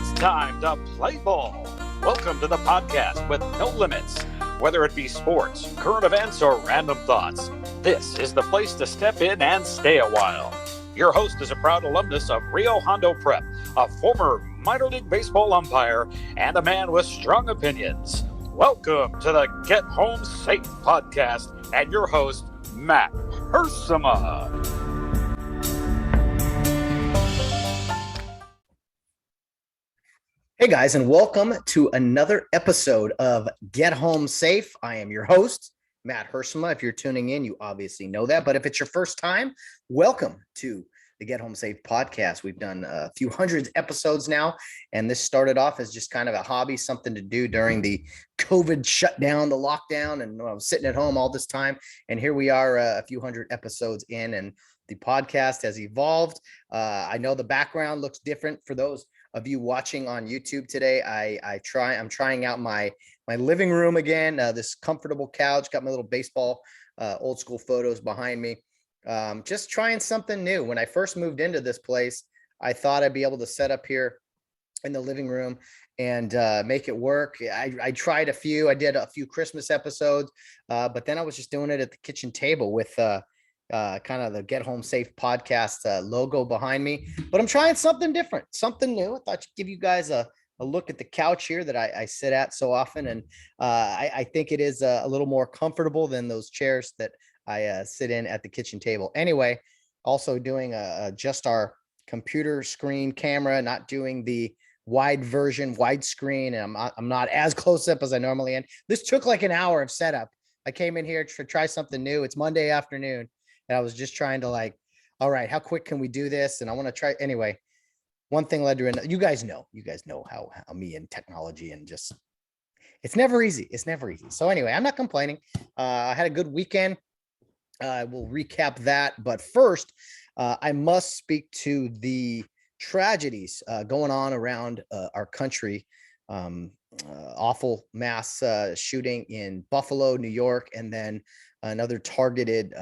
It's time to play ball. Welcome to the podcast with no limits. Whether it be sports, current events, or random thoughts, this is the place to step in and stay a while. Your host is a proud alumnus of Rio Hondo Prep, a former minor league baseball umpire, and a man with strong opinions. Welcome to the Get Home Safe podcast and your host, Matt Hersema. Hey guys, and welcome to another episode of Get Home Safe. I am your host, Matt Hersema. If you're tuning in, you obviously know that. But if it's your first time, welcome to the Get Home Safe podcast. We've done a few hundred episodes now, and this started off as just kind of a hobby, something to do during the COVID shutdown, the lockdown, and I was sitting at home all this time. And here we are a few hundred episodes in, and the podcast has evolved. I know the background looks different for those of you watching on YouTube today. I'm trying out my living room again, this comfortable couch, got my little baseball, old school photos behind me. Just trying something new. When I first moved into this place, I thought I'd be able to set up here in the living room and make it work. I tried I did a few Christmas episodes, but then I was just doing it at the kitchen table with kind of the Get Home Safe podcast logo behind me. But I'm trying something different, something new. I thought I'd give you guys a look at the couch here that I sit at so often. And I think it is a little more comfortable than those chairs that I sit in at the kitchen table. Anyway, also doing just our computer screen camera, not doing the widescreen. And I'm not as close up as I normally am. This took like an hour of setup. I came in here to try something new. It's Monday afternoon. And I was just trying to all right, how quick can we do this? And I want to try anyway. One thing led to another. You guys know how me and technology and just, it's never easy. So anyway, I'm not complaining. I had a good weekend. We'll recap that. But first, I must speak to the tragedies going on around our country. Awful mass shooting in Buffalo, New York, and then another targeted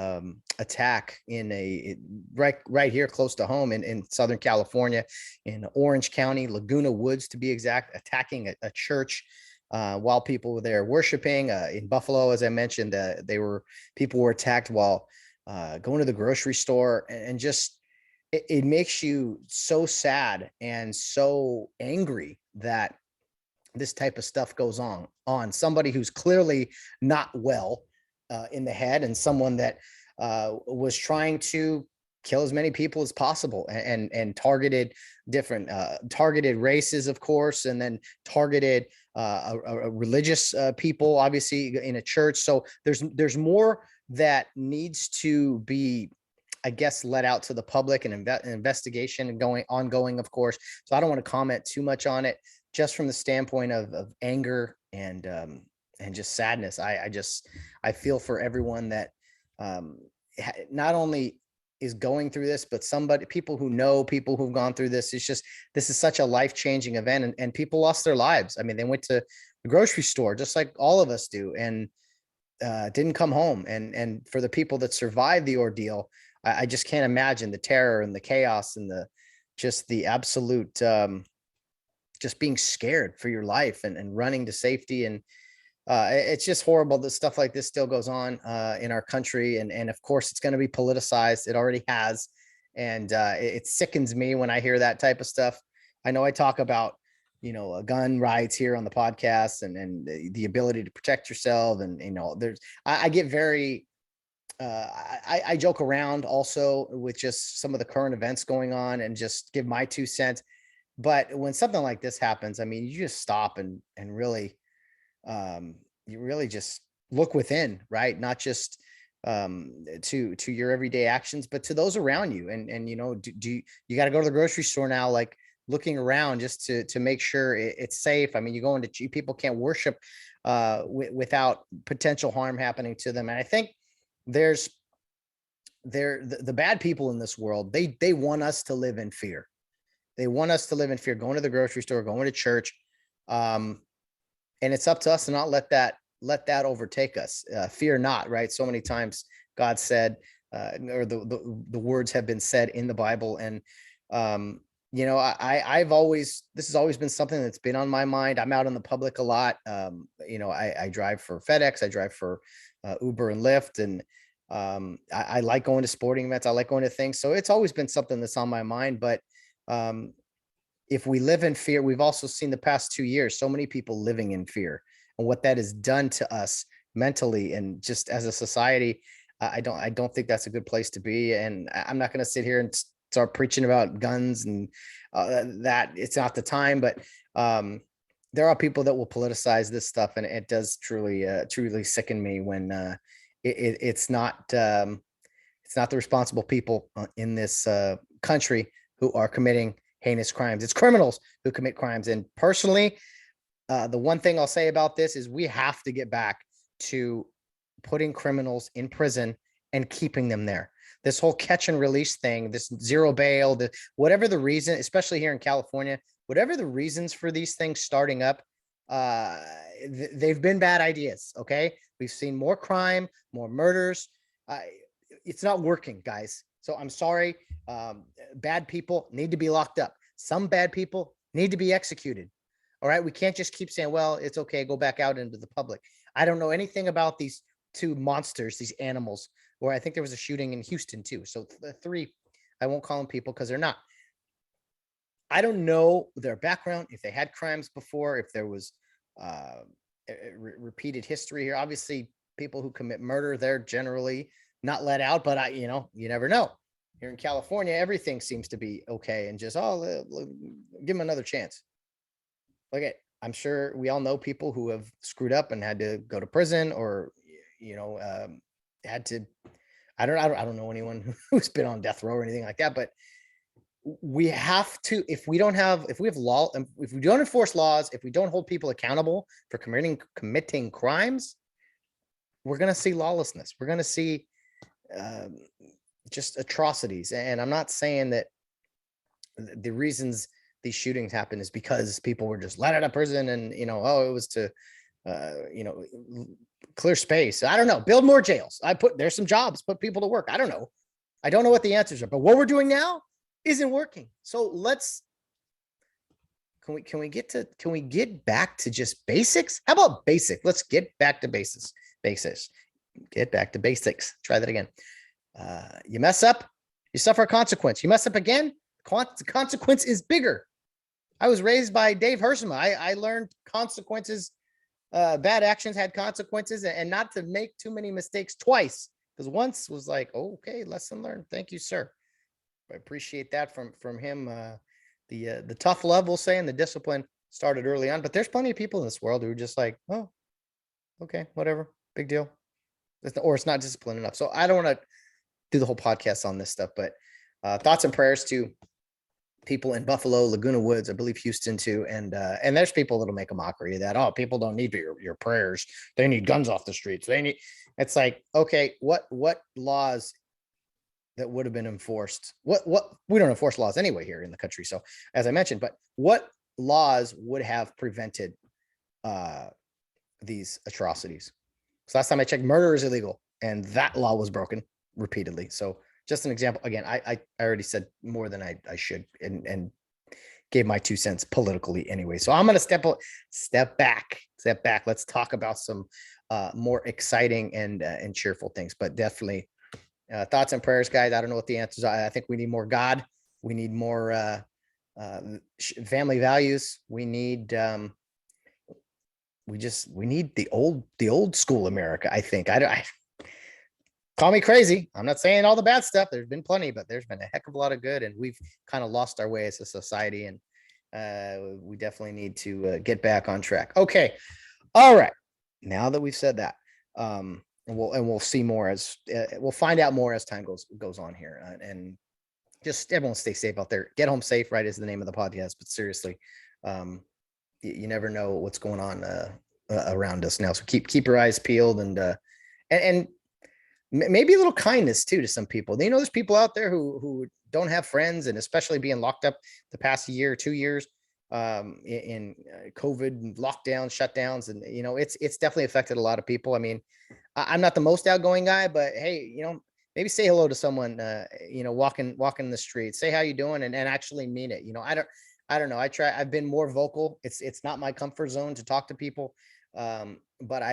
attack right here close to home in Southern California, in Orange County, Laguna Woods to be exact, attacking a church while people were there worshiping. In Buffalo, as I mentioned, people were attacked while going to the grocery store, and just it makes you so sad and so angry that this type of stuff goes on somebody who's clearly not well in the head, and someone that was trying to kill as many people as possible, and targeted different targeted races, of course, and then targeted religious people, obviously in a church. So there's more that needs to be, I guess, let out to the public, and investigation and ongoing, of course. So I don't want to comment too much on it, just from the standpoint of anger and just sadness. I feel for everyone that not only is going through this, but people who've gone through this. This is such a life-changing event, and people lost their lives. I mean, they went to the grocery store just like all of us do, and didn't come home. And for the people that survived the ordeal, I just can't imagine the terror and the chaos and the absolute just being scared for your life and running to safety. And it's just horrible that stuff like this still goes on in our country. And of course, it's going to be politicized. It already has. And it sickens me when I hear that type of stuff. I know I talk about, gun rights here on the podcast, and the ability to protect yourself. And, I get very, I joke around also with just some of the current events going on and just give my 2 cents. But when something like this happens, I mean, you just stop and really, you really just look within, right? Not just to your everyday actions, but to those around you. And you got to go to the grocery store now, like looking around just to make sure it's safe. I mean, you go into, people can't worship without potential harm happening to them. And I think the bad people in this world, they want us to live in fear. They want us to live in fear, going to the grocery store, going to church. And it's up to us to not let that overtake us. Fear not, right? So many times God said, or the words have been said in the Bible. And this has always been something that's been on my mind. I'm out in the public a lot. I drive for FedEx, I drive for Uber and Lyft, and I like going to sporting events. I like going to things. So it's always been something that's on my mind. But if we live in fear, we've also seen the past 2 years, so many people living in fear and what that has done to us mentally and just as a society. I don't think that's a good place to be. And I'm not going to sit here and start preaching about guns and that it's not the time, but there are people that will politicize this stuff, and it does truly sicken me when it's not the responsible people in this country who are committing heinous crimes. It's criminals who commit crimes. And personally, the one thing I'll say about this is we have to get back to putting criminals in prison and keeping them there. This whole catch and release thing, this zero bail, whatever the reason, especially here in California, whatever the reasons for these things starting up, they've been bad ideas. Okay. We've seen more crime, more murders. It's not working, guys. So I'm sorry. Bad people need to be locked up. Some bad people need to be executed. All right. We can't just keep saying, well, it's okay, go back out into the public. I don't know anything about these two monsters, these animals, where I think there was a shooting in Houston too. So the three, I won't call them people because they're not. I don't know their background, if they had crimes before, if there was repeated history here. Obviously, people who commit murder, they're generally not let out, but you never know. Here in California, everything seems to be okay and just, give them another chance. I'm sure we all know people who have screwed up and had to go to prison or, had to, I don't know anyone who's been on death row or anything like that, but we have to, if we don't enforce laws, if we don't hold people accountable for committing crimes, we're going to see lawlessness. We're going to see just atrocities. And I'm not saying that the reasons these shootings happen is because people were just let out of prison and, it was to, clear space. I don't know. Build more jails. There's some jobs, put people to work. I don't know. I don't know what the answers are, but what we're doing now isn't working. So can we get back to just basics? How about basic? Let's get back to basics. Get back to basics. Try that again. You mess up, you suffer a consequence. You mess up again, the consequence is bigger. I was raised by Dave Hersema. I learned consequences. Bad actions had consequences, and not to make too many mistakes twice. Because once was like, okay, lesson learned. Thank you, sir. I appreciate that from him. The tough love, we'll say, and the discipline started early on. But there's plenty of people in this world who are just like, oh, okay, whatever, big deal. Or it's not disciplined enough. So I don't want to do the whole podcast on this stuff, but thoughts and prayers to people in Buffalo, Laguna Woods, I believe Houston too. And there's people that'll make a mockery of that. Oh, people don't need your prayers. They need guns off the streets. It's like, okay, what laws that would have been enforced? What we don't enforce laws anyway here in the country. So as I mentioned, but what laws would have prevented these atrocities? So last time I checked, murder is illegal, and that law was broken repeatedly. So just an example. Again, I already said more than I should and gave my 2 cents politically anyway. So I'm going to step back. Let's talk about some more exciting and cheerful things, but definitely thoughts and prayers, guys. I don't know what the answers are. I think we need more God. We need more family values. We need we need the old school America. I think I call me crazy. I'm not saying all the bad stuff. There's been plenty, but there's been a heck of a lot of good, and we've kind of lost our way as a society, and we definitely need to get back on track. Okay. All right. Now that we've said that, and we'll see more as we'll find out more as time goes on here, and just everyone stay safe out there. Get home safe, right, is the name of the podcast. But seriously, you never know what's going on around us now. So keep your eyes peeled, and maybe a little kindness too to some people. There's people out there who don't have friends, and especially being locked up the past year or 2 years in COVID lockdowns, shutdowns, and it's definitely affected a lot of people. I mean, I'm not the most outgoing guy, but hey, maybe say hello to someone, walking the street, say how you doing, and actually mean it. I don't know. I've been more vocal. It's not my comfort zone to talk to people. But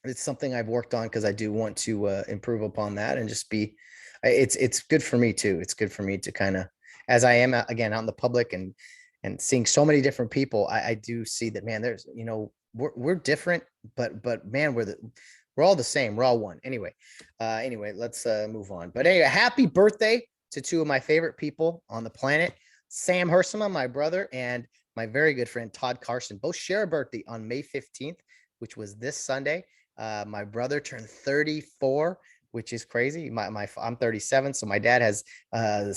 it's something I've worked on because I do want to improve upon that and just be, it's good for me too. It's good for me to kind of, as I am again out in the public and seeing so many different people, I do see that, man, there's, we're different, but man, we're all the same. We're all one. Anyway, let's move on. But anyway, happy birthday to two of my favorite people on the planet, Sam Hersema, my brother, and my very good friend Todd Carson. Both share a birthday on May 15th, which was this Sunday. My brother turned 34, which is crazy. I'm 37, so my dad has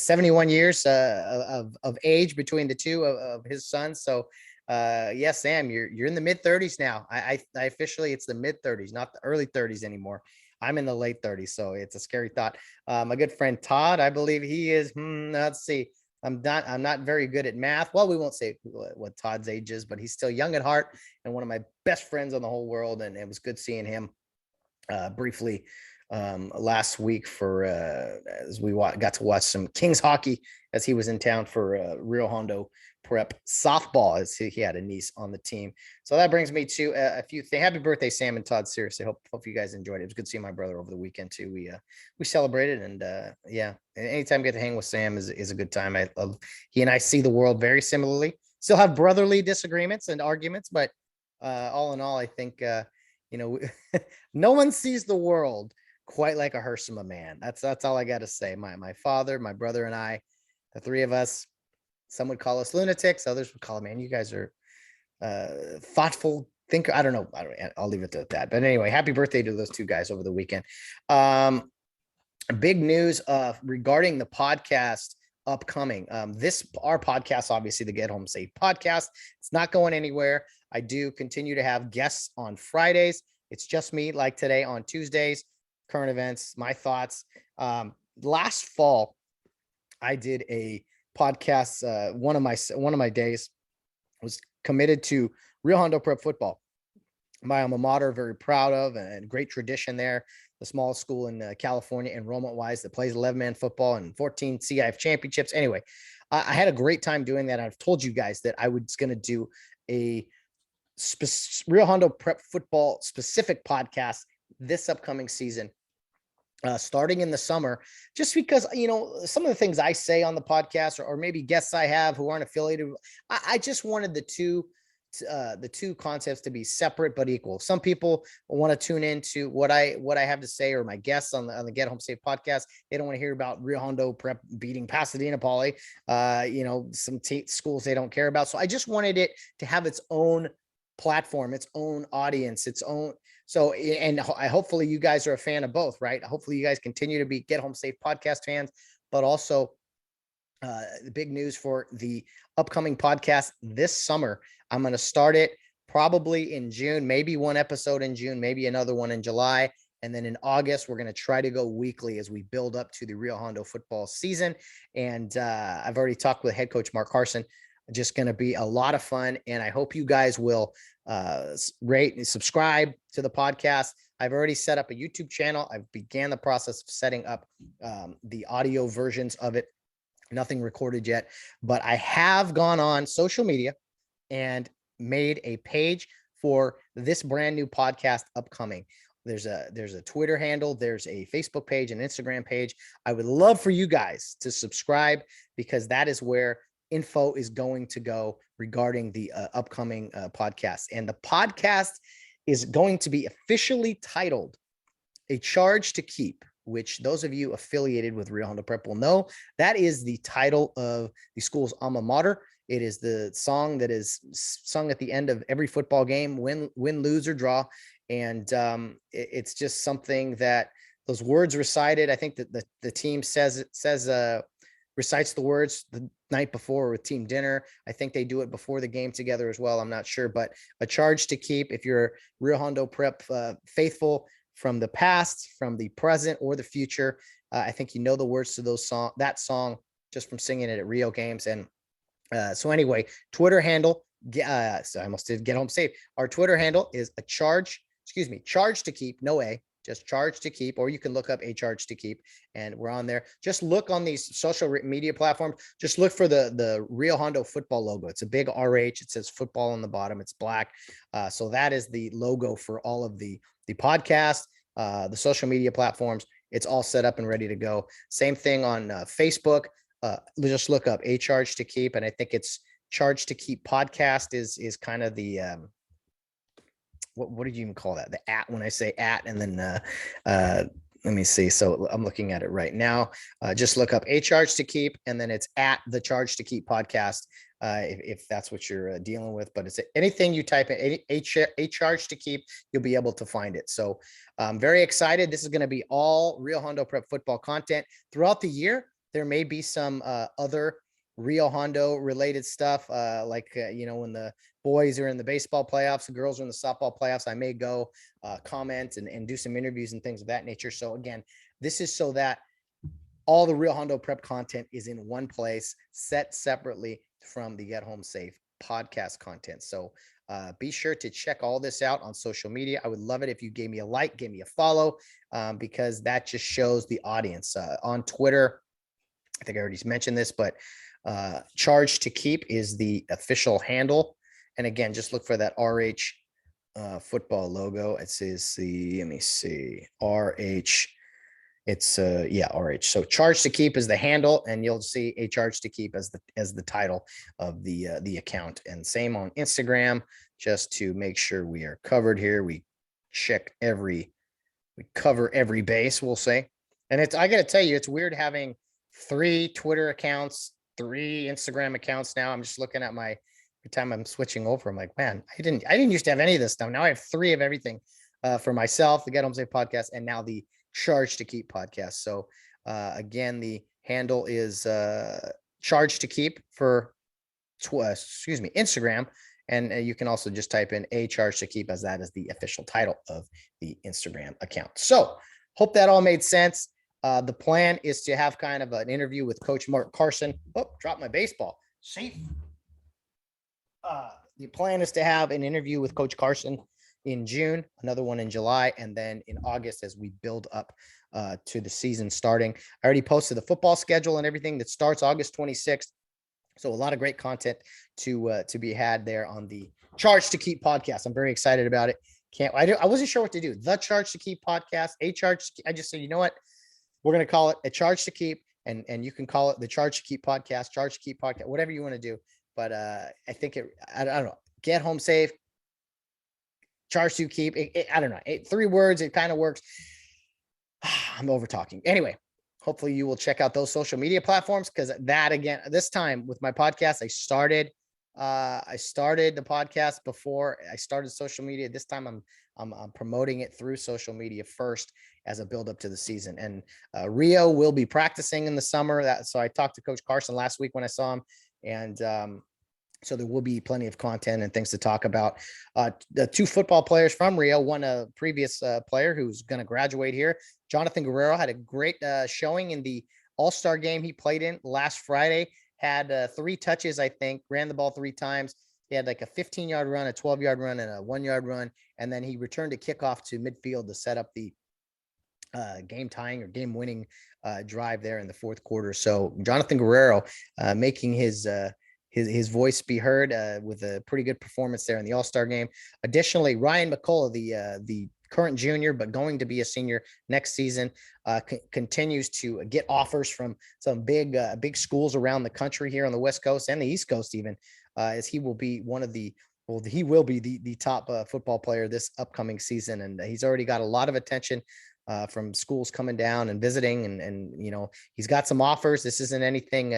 71 years of age between the two of his sons. So yes, Sam, you're in the mid 30s now. I officially, it's the mid 30s, not the early 30s anymore. I'm in the late 30s, so it's a scary thought. My good friend Todd, I believe he is. Let's see. I'm not very good at math. Well, we won't say what Todd's age is, but he's still young at heart and one of my best friends on the whole world. And it was good seeing him briefly last week as we got to watch some Kings hockey as he was in town for Rio Hondo Prep softball, as he had a niece on the team. So that brings me to a few things. Happy birthday, Sam and Todd. Seriously, hope you guys enjoyed it. It was good seeing my brother over the weekend too. We celebrated, and anytime I get to hang with Sam is a good time. He and I see the world very similarly. Still have brotherly disagreements and arguments, but all in all, I think no one sees the world quite like a Hersema man. That's all I got to say. My father, my brother, and I, the three of us. Some would call us lunatics. Others would call, man, you guys are thoughtful thinker. I don't know. I'll leave it at that. But anyway, happy birthday to those two guys over the weekend. Big news regarding the podcast upcoming. Our podcast, obviously the Get Home Safe podcast, it's not going anywhere. I do continue to have guests on Fridays. It's just me, like today on Tuesdays, current events, my thoughts. Last fall, I did a podcast. One of my days was committed to Rio Hondo Prep football, my alma mater, very proud of, and great tradition there. The smallest school in California enrollment wise that plays 11-man football and 14 CIF championships. Anyway, I had a great time doing that. I've told you guys that I was going to do a Rio Hondo Prep football specific podcast this upcoming season. Starting in the summer, just because, some of the things I say on the podcast or maybe guests I have who aren't affiliated, I just wanted the two concepts to be separate but equal. Some people want to tune into what I have to say, or my guests on the Get Home Safe podcast. They don't want to hear about Rio Hondo Prep beating Pasadena Poly, some schools they don't care about. So I just wanted it to have its own platform, its own audience, its own. So, and hopefully you guys are a fan of both, right? Hopefully you guys continue to be Get Home Safe podcast fans, but also the big news for the upcoming podcast this summer. I'm going to start it probably in June, maybe one episode in June, maybe another one in July. And then in August, we're going to try to go weekly as we build up to the Rio Hondo football season. And I've already talked with head coach Mark Carson. Just going to be a lot of fun. And I hope you guys will rate and subscribe to the podcast. I've already set up a YouTube channel. I've began the process of setting up the audio versions of it. Nothing recorded yet, but I have gone on social media and made a page for this brand new podcast upcoming. There's a Twitter handle, there's a Facebook page, an Instagram page. I would love for you guys to subscribe, because that is where info is going to go regarding the upcoming podcast. And the podcast is going to be officially titled A Charge to Keep, which those of you affiliated with Rio Hondo Prep will know. That is the title of the school's alma mater. It is the song that is sung at the end of every football game, win, lose, or draw. And it's just something that those words recited. I think that the team recites the words the night before with team dinner. I think they do it before the game together as well. I'm not sure, but A Charge to Keep. If you're Rio Hondo Prep faithful from the past, from the present, or the future, I think you know the words to that song just from singing it at Rio games. And so anyway, Twitter handle. So I almost did Get Home Safe. Our Twitter handle is Charge to Keep, no A, just Charge to Keep, or you can look up A Charge to Keep, and we're on there. Just look on these social media platforms. Just look for the Rio Hondo football logo. It's a big RH. It says football on the bottom. It's black. So that is the logo for all of the podcast, the social media platforms. It's all set up and ready to go. Same thing on Facebook. Just look up A Charge to Keep, and I think it's Charge to Keep podcast is kind of the what did you even call that? The at, when I say at, and then let me see. So I'm looking at it right now. Just look up A Charge to Keep, and then it's at the Charge to Keep podcast, if that's what you're dealing with. But it's anything you type in A Charge to Keep, you'll be able to find it. So I'm very excited. This is going to be all Rio Hondo Prep football content throughout the year. There may be some other Rio Hondo related stuff, when the boys are in the baseball playoffs, the girls are in the softball playoffs, I may go comment and do some interviews and things of that nature. So again, this is so that all the Rio Hondo Prep content is in one place, set separately from the Get Home Safe podcast content. So be sure to check all this out on social media. I would love it if you gave me a like, gave me a follow, because that just shows the audience. On Twitter, I think I already mentioned this, but Charge to Keep is the official handle. And again, just look for that RH football logo. It says let me see, RH. It's RH. So Charge to Keep is the handle, and you'll see A Charge to Keep as the title of the account. And same on Instagram, just to make sure we are covered here. We cover every base, we'll say. And I got to tell you, it's weird having 3 Twitter accounts, 3 Instagram accounts now. I'm just looking at every time I'm switching over, I'm like, man, I didn't used to have any of this stuff. Now I have 3 of everything for myself, the Get Home Safe podcast, and now the Charge to Keep podcast. So again, the handle is Charge to Keep for Instagram. And you can also just type in A Charge to Keep, as that is the official title of the Instagram account. So hope that all made sense. The plan is to have kind of an interview with Coach Mark Carson. Oh, dropped my baseball. Safe. The plan is to have an interview with Coach Carson in June, another one in July, and then in August as we build up to the season starting. I already posted the football schedule and everything that starts August 26th. So a lot of great content to be had there on the Charge to Keep podcast. I'm very excited about it. I wasn't sure what to do. The Charge to Keep podcast, A Charge. I just said, you know what? We're going to call it A Charge to Keep, and you can call it the Charge to Keep podcast, Charge to Keep podcast, whatever you want to do. But I think I don't know, Get Home Safe, Charge to Keep. I don't know. 3 words. It kind of works. I'm over talking. Anyway, hopefully you will check out those social media platforms, because that, again, this time with my podcast, I started the podcast before I started social media. This time I'm promoting it through social media first as a build up to the season. And Rio will be practicing in the summer. So I talked to Coach Carson last week when I saw him, and so there will be plenty of content and things to talk about. The 2 football players from Rio, one a previous player who's going to graduate here, Jonathan Guerrero, had a great showing in the All-Star game he played in last Friday. Had 3 touches, I think, ran the ball 3 times. He had like a 15-yard run, a 12-yard run, and a 1-yard run. And then he returned a kickoff to midfield to set up the game-tying or game-winning drive there in the 4th quarter. So Jonathan Guerrero making his voice be heard with a pretty good performance there in the All-Star game. Additionally, Ryan Mccullough, the current junior, but going to be a senior next season, continues to get offers from some big schools around the country here on the West Coast and the East Coast even, as he will be he will be the top football player this upcoming season. And he's already got a lot of attention from schools coming down and visiting, and he's got some offers. This isn't anything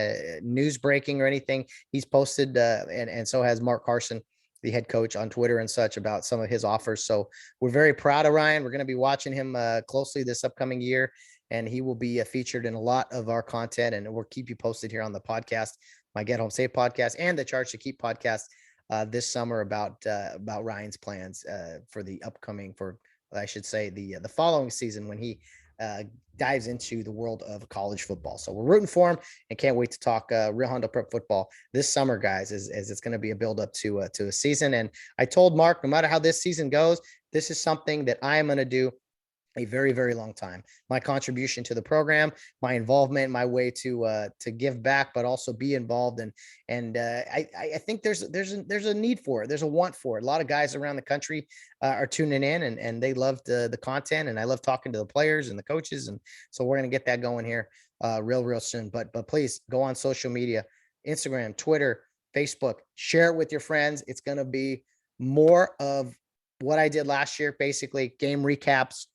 news breaking or anything. He's posted and so has Mark Carson, the head coach, on Twitter and such, about some of his offers. So we're very proud of Ryan. We're going to be watching him closely this upcoming year, and he will be featured in a lot of our content, and we'll keep you posted here on the podcast, my Get Home Safe podcast and the Charge to Keep podcast this summer about Ryan's plans for the upcoming, I should say, the following season, when he dives into the world of college football. So we're rooting for him and can't wait to talk Rio Hondo Prep football this summer, guys, as it's going to be a build up to a season. And I told Mark, no matter how this season goes, this is something that I am going to do a very, very long time. My contribution to the program, my involvement, my way to give back, but also be involved. I think there's a need for it. There's a want for it. A lot of guys around the country are tuning in, and they love the content, and I love talking to the players and the coaches. And so we're going to get that going here real soon. But please go on social media, Instagram, Twitter, Facebook, share it with your friends. It's going to be more of what I did last year, basically game recaps,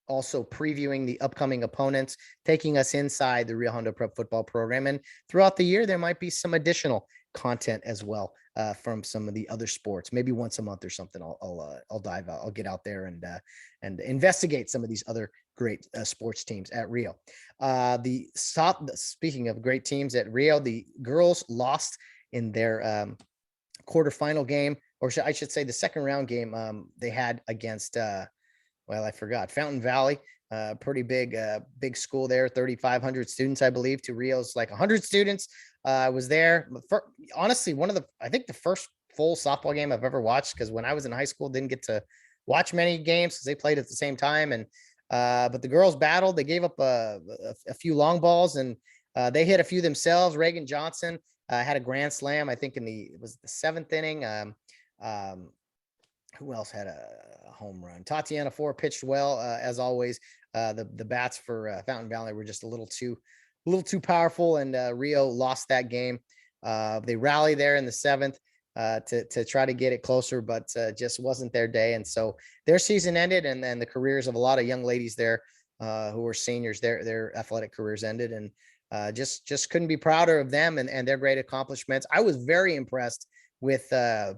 also previewing the upcoming opponents, taking us inside the Rio Hondo Prep football program. And throughout the year, there might be some additional content as well from some of the other sports. Maybe once a month or something, I'll dive out. I'll get out there and investigate some of these other great sports teams at Rio. Speaking of great teams at Rio, the girls lost in their quarterfinal game, or I should say the second round game they had against I forgot. Fountain Valley, pretty big school there, 3,500 students, I believe, to Rio's like 100 students. I was there. Honestly, I think the first full softball game I've ever watched, because when I was in high school, didn't get to watch many games because they played at the same time. And but the girls battled. They gave up a few long balls, and they hit a few themselves. Reagan Johnson had a grand slam, I think, it was the seventh inning. Who else had a home run? Tatiana Four pitched well, as always. The bats for Fountain Valley were just a little too powerful, and Rio lost that game. They rallied there in the seventh to try to get it closer, but just wasn't their day. And so their season ended, and then the careers of a lot of young ladies there who were seniors, their athletic careers ended, and just couldn't be prouder of them and their great accomplishments. I was very impressed with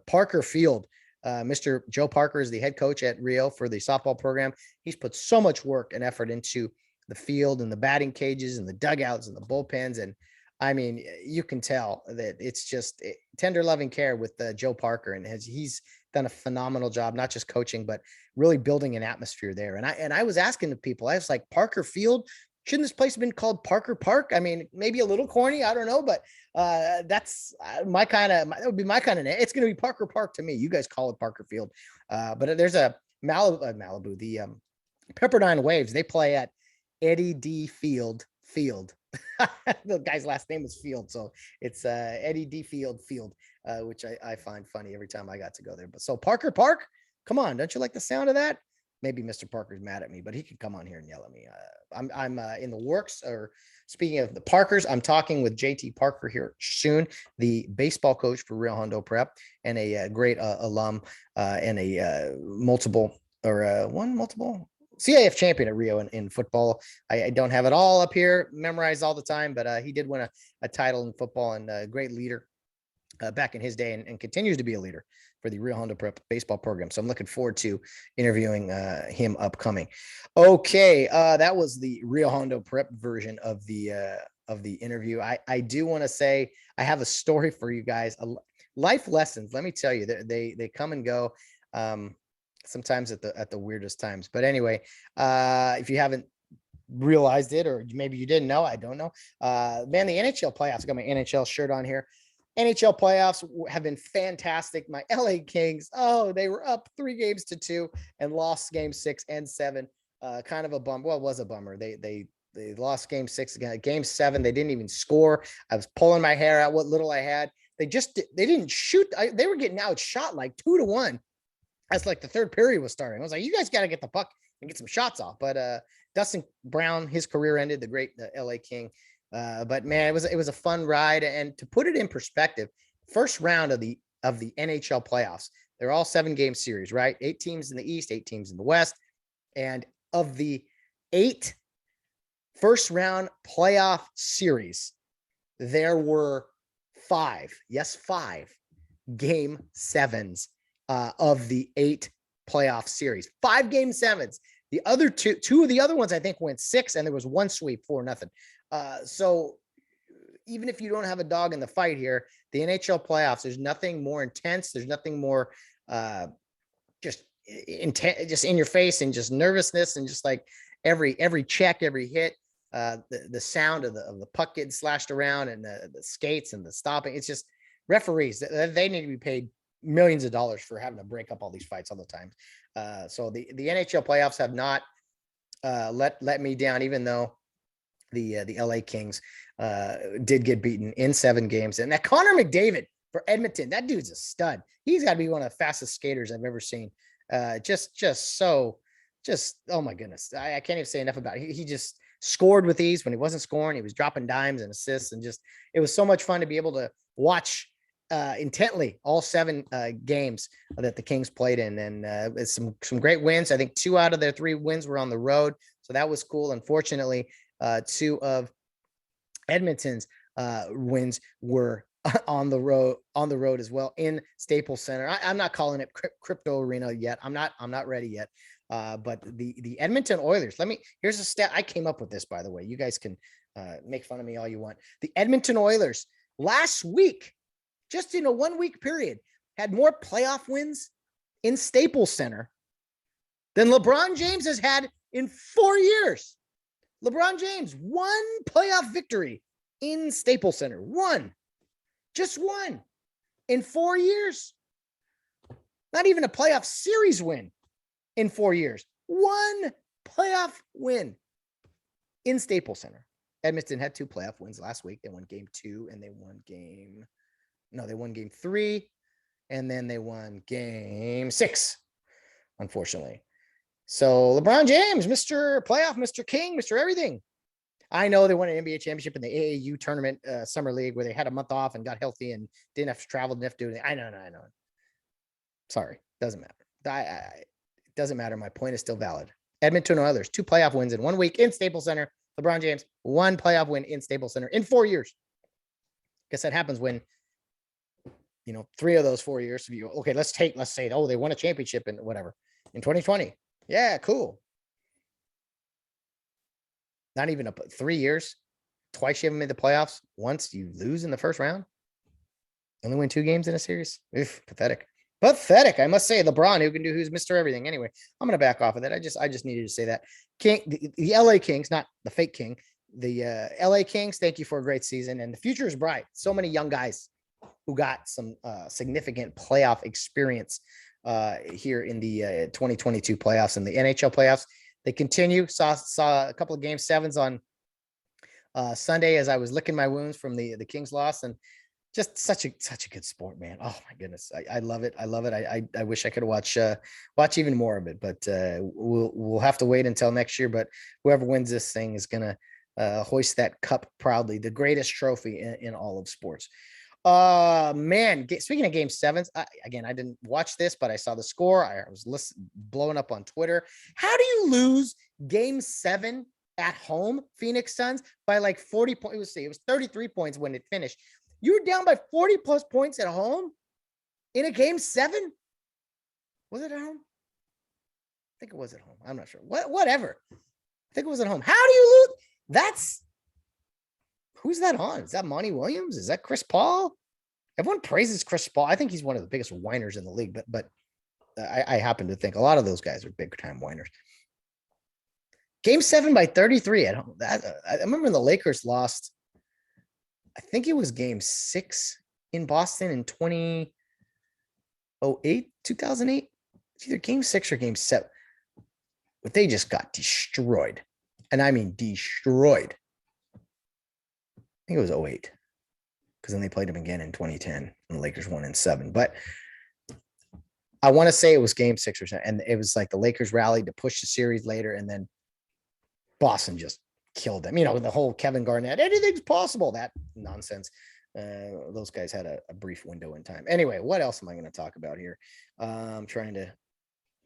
Parker Field. Mr. Joe Parker is the head coach at Rio for the softball program. He's put so much work and effort into the field and the batting cages and the dugouts and the bullpens. And I mean, you can tell that it's just tender loving care with Joe Parker, and he's done a phenomenal job, not just coaching, but really building an atmosphere there. And I was asking the people, I was like, Parker Field, shouldn't this place have been called Parker Park? I mean, maybe a little corny, I don't know, but that's that would be my kind of name. It's going to be Parker Park to me. You guys call it Parker Field. But there's a Malibu, the Pepperdine Waves, they play at Eddie D. Field. The guy's last name is Field, so it's Eddie D. Field, which I find funny every time I got to go there. But so Parker Park, come on, don't you like the sound of that? Maybe Mr. Parker's mad at me, but he can come on here and yell at me. I'm in the works. Or speaking of the Parkers, I'm talking with JT Parker here soon, the baseball coach for Rio Hondo Prep, and a great alum and a multiple CIF champion at Rio in football. I don't have it all up here memorized all the time, but he did win a title in football, and a great leader back in his day, and continues to be a leader for the Rio Hondo Prep baseball program. So I'm looking forward to interviewing him upcoming. Okay, that was the Rio Hondo Prep version of the interview. I do want to say I have a story for you guys. Life lessons. Let me tell you, they come and go. Sometimes at the weirdest times. But anyway, if you haven't realized it, or maybe you didn't know, I don't know. Man, the NHL playoffs. I got my NHL shirt on here. NHL playoffs have been fantastic. My LA Kings, they were up 3-2 and lost game 6 and 7. Kind of a bummer. Well, it was a bummer. They lost game 6 again. Game 7, they didn't even score. I was pulling my hair out what little I had. They didn't shoot. They were getting outshot like 2-1 as like the third period was starting. I was like, you guys got to get the puck and get some shots off. But Dustin Brown, his career ended, the great LA King. But man, it was a fun ride. And to put it in perspective, first round of the NHL playoffs, they're all 7-game series, right? 8 teams in the East, 8 teams in the West. And of the 8 first round playoff series, there were 5 game 7s of the 8 playoff series, 5 game 7s. The other two of the other ones, I think, went 6, and there was one sweep, 4-0. So even if you don't have a dog in the fight here, the NHL playoffs, there's nothing more intense. There's nothing more just in your face, and just nervousness, and just like every check, every hit, the sound of the puck getting slashed around, and the skates and the stopping. It's just referees. They need to be paid millions of dollars for having to break up all these fights all the time. So the NHL playoffs have not let me down, even though the LA Kings did get beaten in 7 games. And that Connor McDavid for Edmonton, that dude's a stud. He's got to be one of the fastest skaters I've ever seen. Oh my goodness. I can't even say enough about it. He just scored with ease when he wasn't scoring. He was dropping dimes and assists, and just, it was so much fun to be able to watch intently all 7 games that the Kings played in. And it's some great wins. I think 2 out of their 3 wins were on the road. So that was cool. Unfortunately, 2 of Edmonton's wins were on the road as well in Staples Center. I'm not calling it crypto arena yet. I'm not ready yet. But the Edmonton Oilers, here's a stat. I came up with this, by the way. You guys can make fun of me all you want. The Edmonton Oilers last week, just in a 1-week period, had more playoff wins in Staples Center than LeBron James has had in 4 years. LeBron James, 1 playoff victory in Staples Center. Just one in 4 years. Not even a playoff series win in 4 years. 1 playoff win in Staples Center. Edmonton had 2 playoff wins last week. They won game 2 and they won game 3, and then they won game 6, unfortunately. So LeBron James, Mr. Playoff, Mr. King, Mr. Everything. I know they won an NBA championship in the AAU tournament, summer league, where they had a month off and got healthy and didn't have to travel, didn't have to do anything. I know. Sorry, doesn't matter. It doesn't matter. My point is still valid. Edmonton Oilers, 2 playoff wins in 1 week in Staples Center. LeBron James, 1 playoff win in Staples Center in 4 years. Guess that happens when, 3 of those 4 years. Okay, let's say, they won a championship in whatever in 2020. Yeah, cool. Not even 3 years. Twice you haven't made the playoffs. Once you lose in the first round. Only win 2 games in a series. Oof, pathetic. Pathetic, I must say. LeBron, who's Mr. Everything. Anyway, I'm gonna back off of that. I just needed to say that. The LA Kings, not the fake king. The LA Kings, thank you for a great season. And the future is bright. So many young guys who got some significant playoff experience here in the 2022 playoffs and the NHL playoffs. They continue. Saw a couple of game 7s on Sunday as I was licking my wounds from the Kings loss, and just such a good sport, man. Oh my goodness, I love it. I wish I could watch even more of it, but we'll have to wait until next year. But whoever wins this thing is gonna hoist that cup proudly, the greatest trophy in all of sports. Man, speaking of game 7s, I didn't watch this, but I saw the score. I was blowing up on Twitter. How do you lose game 7 at home, Phoenix Suns, by like 40 points? It was 33 points when it finished. You were down by 40 plus points at home in a game 7. Was it at home? I think it was at home. I'm not sure. Whatever. I think it was at home. How do you lose? Who's that on? Is that Monty Williams? Is that Chris Paul? Everyone praises Chris Paul. I think he's one of the biggest whiners in the league, but I happen to think a lot of those guys are big time whiners. Game 7 by 33 at home. I remember when the Lakers lost. I think it was game 6 in Boston in 2008. It's either game 6 or game 7. But they just got destroyed. And I mean destroyed. I think it was 08. Because then they played them again in 2010. And the Lakers won in 7. But I want to say it was game 6 or 7. And it was like the Lakers rallied to push the series later. And then Boston just killed them. The whole Kevin Garnett, anything's possible. That nonsense. Those guys had a brief window in time. Anyway, what else am I going to talk about here? I'm trying to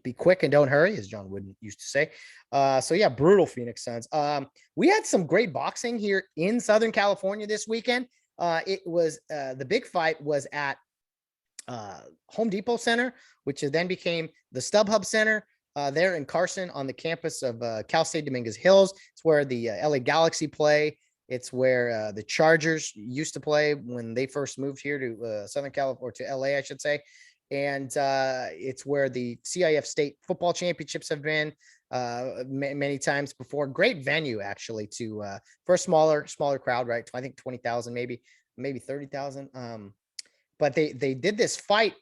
be quick and don't hurry, as John Wooden used to say. So yeah, brutal Phoenix Suns. We had some great boxing here in Southern California this weekend. It was the big fight was at Home Depot Center, which then became the StubHub Center. There in Carson on the campus of Cal State Dominguez Hills. It's where the LA Galaxy play. It's where the Chargers used to play when they first moved here to Southern California, or to LA, I should say. And it's where the CIF State football championships have been many times before. Great venue, actually, for a smaller crowd, right? I think 20,000, maybe 30,000. But they did this fight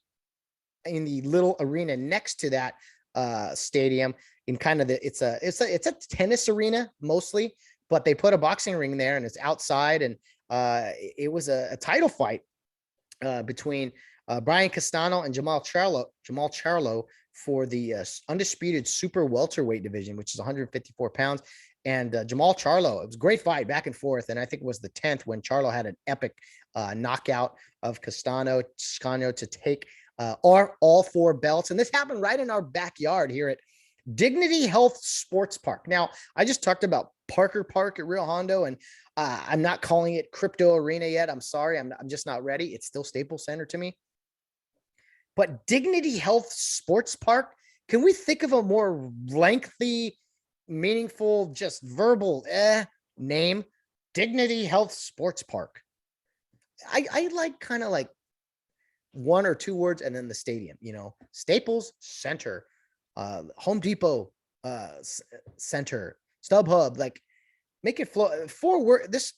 in the little arena next to that stadium. in kind of it's a tennis arena mostly, but they put a boxing ring there and it's outside. And it was a title fight between Brian Castano and Jamal Charlo for the undisputed super welterweight division, which is 154 pounds. And Jamal Charlo, it was a great fight back and forth. And I think it was the 10th when Charlo had an epic knockout of Castano to take all 4 belts. And this happened right in our backyard here at Dignity Health Sports Park. Now, I just talked about Parker Park at Rio Hondo, and I'm not calling it Crypto Arena yet. I'm sorry. I'm just not ready. It's still Staples Center to me. But Dignity Health Sports Park, can we think of a more lengthy, meaningful, just verbal name? Dignity Health Sports Park. I like kind of like 1 or 2 words and then the stadium, Staples Center, Home Depot Center, StubHub, like make it flow 4 words. This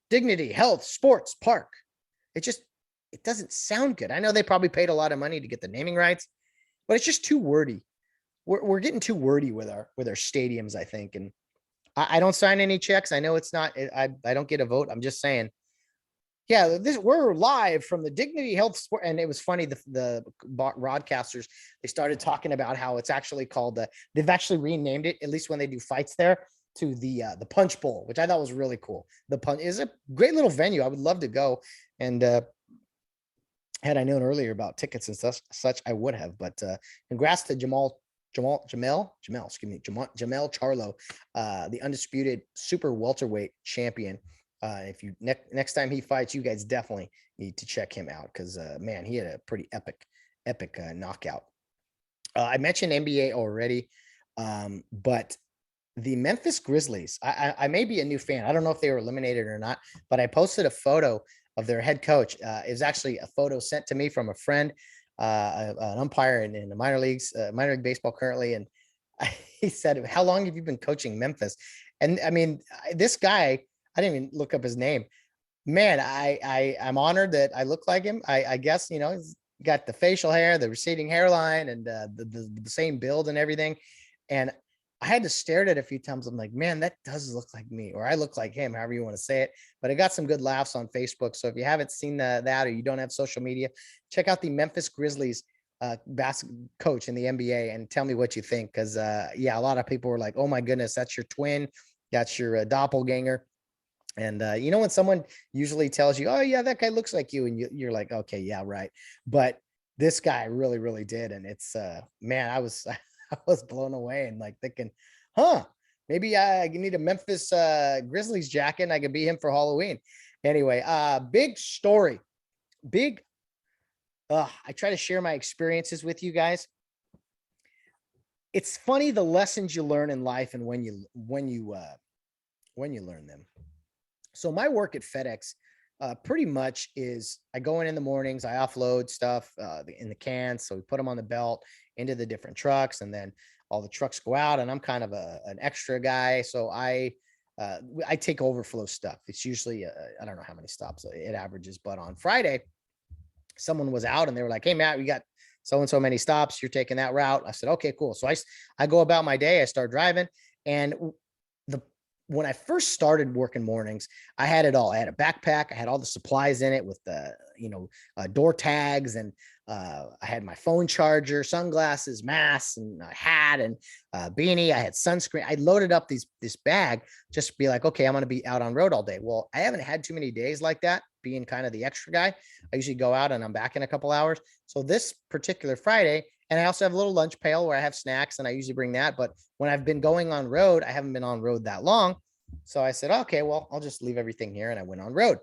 Dignity Health Sports Park. It doesn't sound good. I know they probably paid a lot of money to get the naming rights, but it's just too wordy. We're getting too wordy with our stadiums, I think. And I don't sign any checks. I know it's not, I don't get a vote. I'm just saying, yeah, we're live from the Dignity Health Sport. And it was funny. The broadcasters, they started talking about how it's actually called they've actually renamed it, at least when they do fights there, to the Punch Bowl, which I thought was really cool. The Punch is a great little venue. I would love to go. And, had I known earlier about tickets and such, I would have. But congrats to Jamal Charlo, the undisputed super welterweight champion. If you next time he fights, you guys definitely need to check him out because man, he had a pretty epic knockout. I mentioned NBA already, but the Memphis Grizzlies, I may be a new fan. I don't know if they were eliminated or not, but I posted a photo of their head coach. It was actually a photo sent to me from a friend, an umpire in the minor leagues, minor league baseball currently. And he said, "How long have you been coaching Memphis?" And I mean, this guy, I didn't even look up his name. Man, I'm honored that I look like him. I guess, he's got the facial hair, the receding hairline, and the same build and everything. And I had to stare at it a few times. I'm like, man, that does look like me, or I look like him, however you want to say it. But I got some good laughs on Facebook. So if you haven't seen that, or you don't have social media, check out the Memphis Grizzlies basketball coach in the NBA and tell me what you think. Because yeah, a lot of people were like, oh my goodness, that's your twin, that's your doppelganger. And when someone usually tells you, oh yeah, that guy looks like you, and you're like, okay, yeah, right. But this guy really, really did. And it's man, I was blown away and like thinking, maybe I need a Memphis Grizzlies jacket and I could be him for Halloween. Anyway, big story. I try to share my experiences with you guys. It's funny the lessons you learn in life and when you learn them. So my work at FedEx pretty much is I go in the mornings, I offload stuff in the cans. So we put them on the belt into the different trucks, and then all the trucks go out, and I'm kind of an extra guy. So I take overflow stuff. It's usually, I don't know how many stops it averages, but on Friday, someone was out and they were like, hey, Matt, we got so-and-so many stops. You're taking that route. I said, okay, cool. So I go about my day. I start driving, and when I first started working mornings, I had it all. I had a backpack. I had all the supplies in it with the, door tags, and I had my phone charger, sunglasses, masks, and a hat, and beanie. I had sunscreen. I loaded up this bag just to be like, okay, I'm going to be out on road all day. Well, I haven't had too many days like that, being kind of the extra guy. I usually go out and I'm back in a couple hours. So this particular Friday, and I also have a little lunch pail where I have snacks, and I usually bring that. But when I've been going on road, I haven't been on road that long. So I said, okay, well, I'll just leave everything here. And I went on road.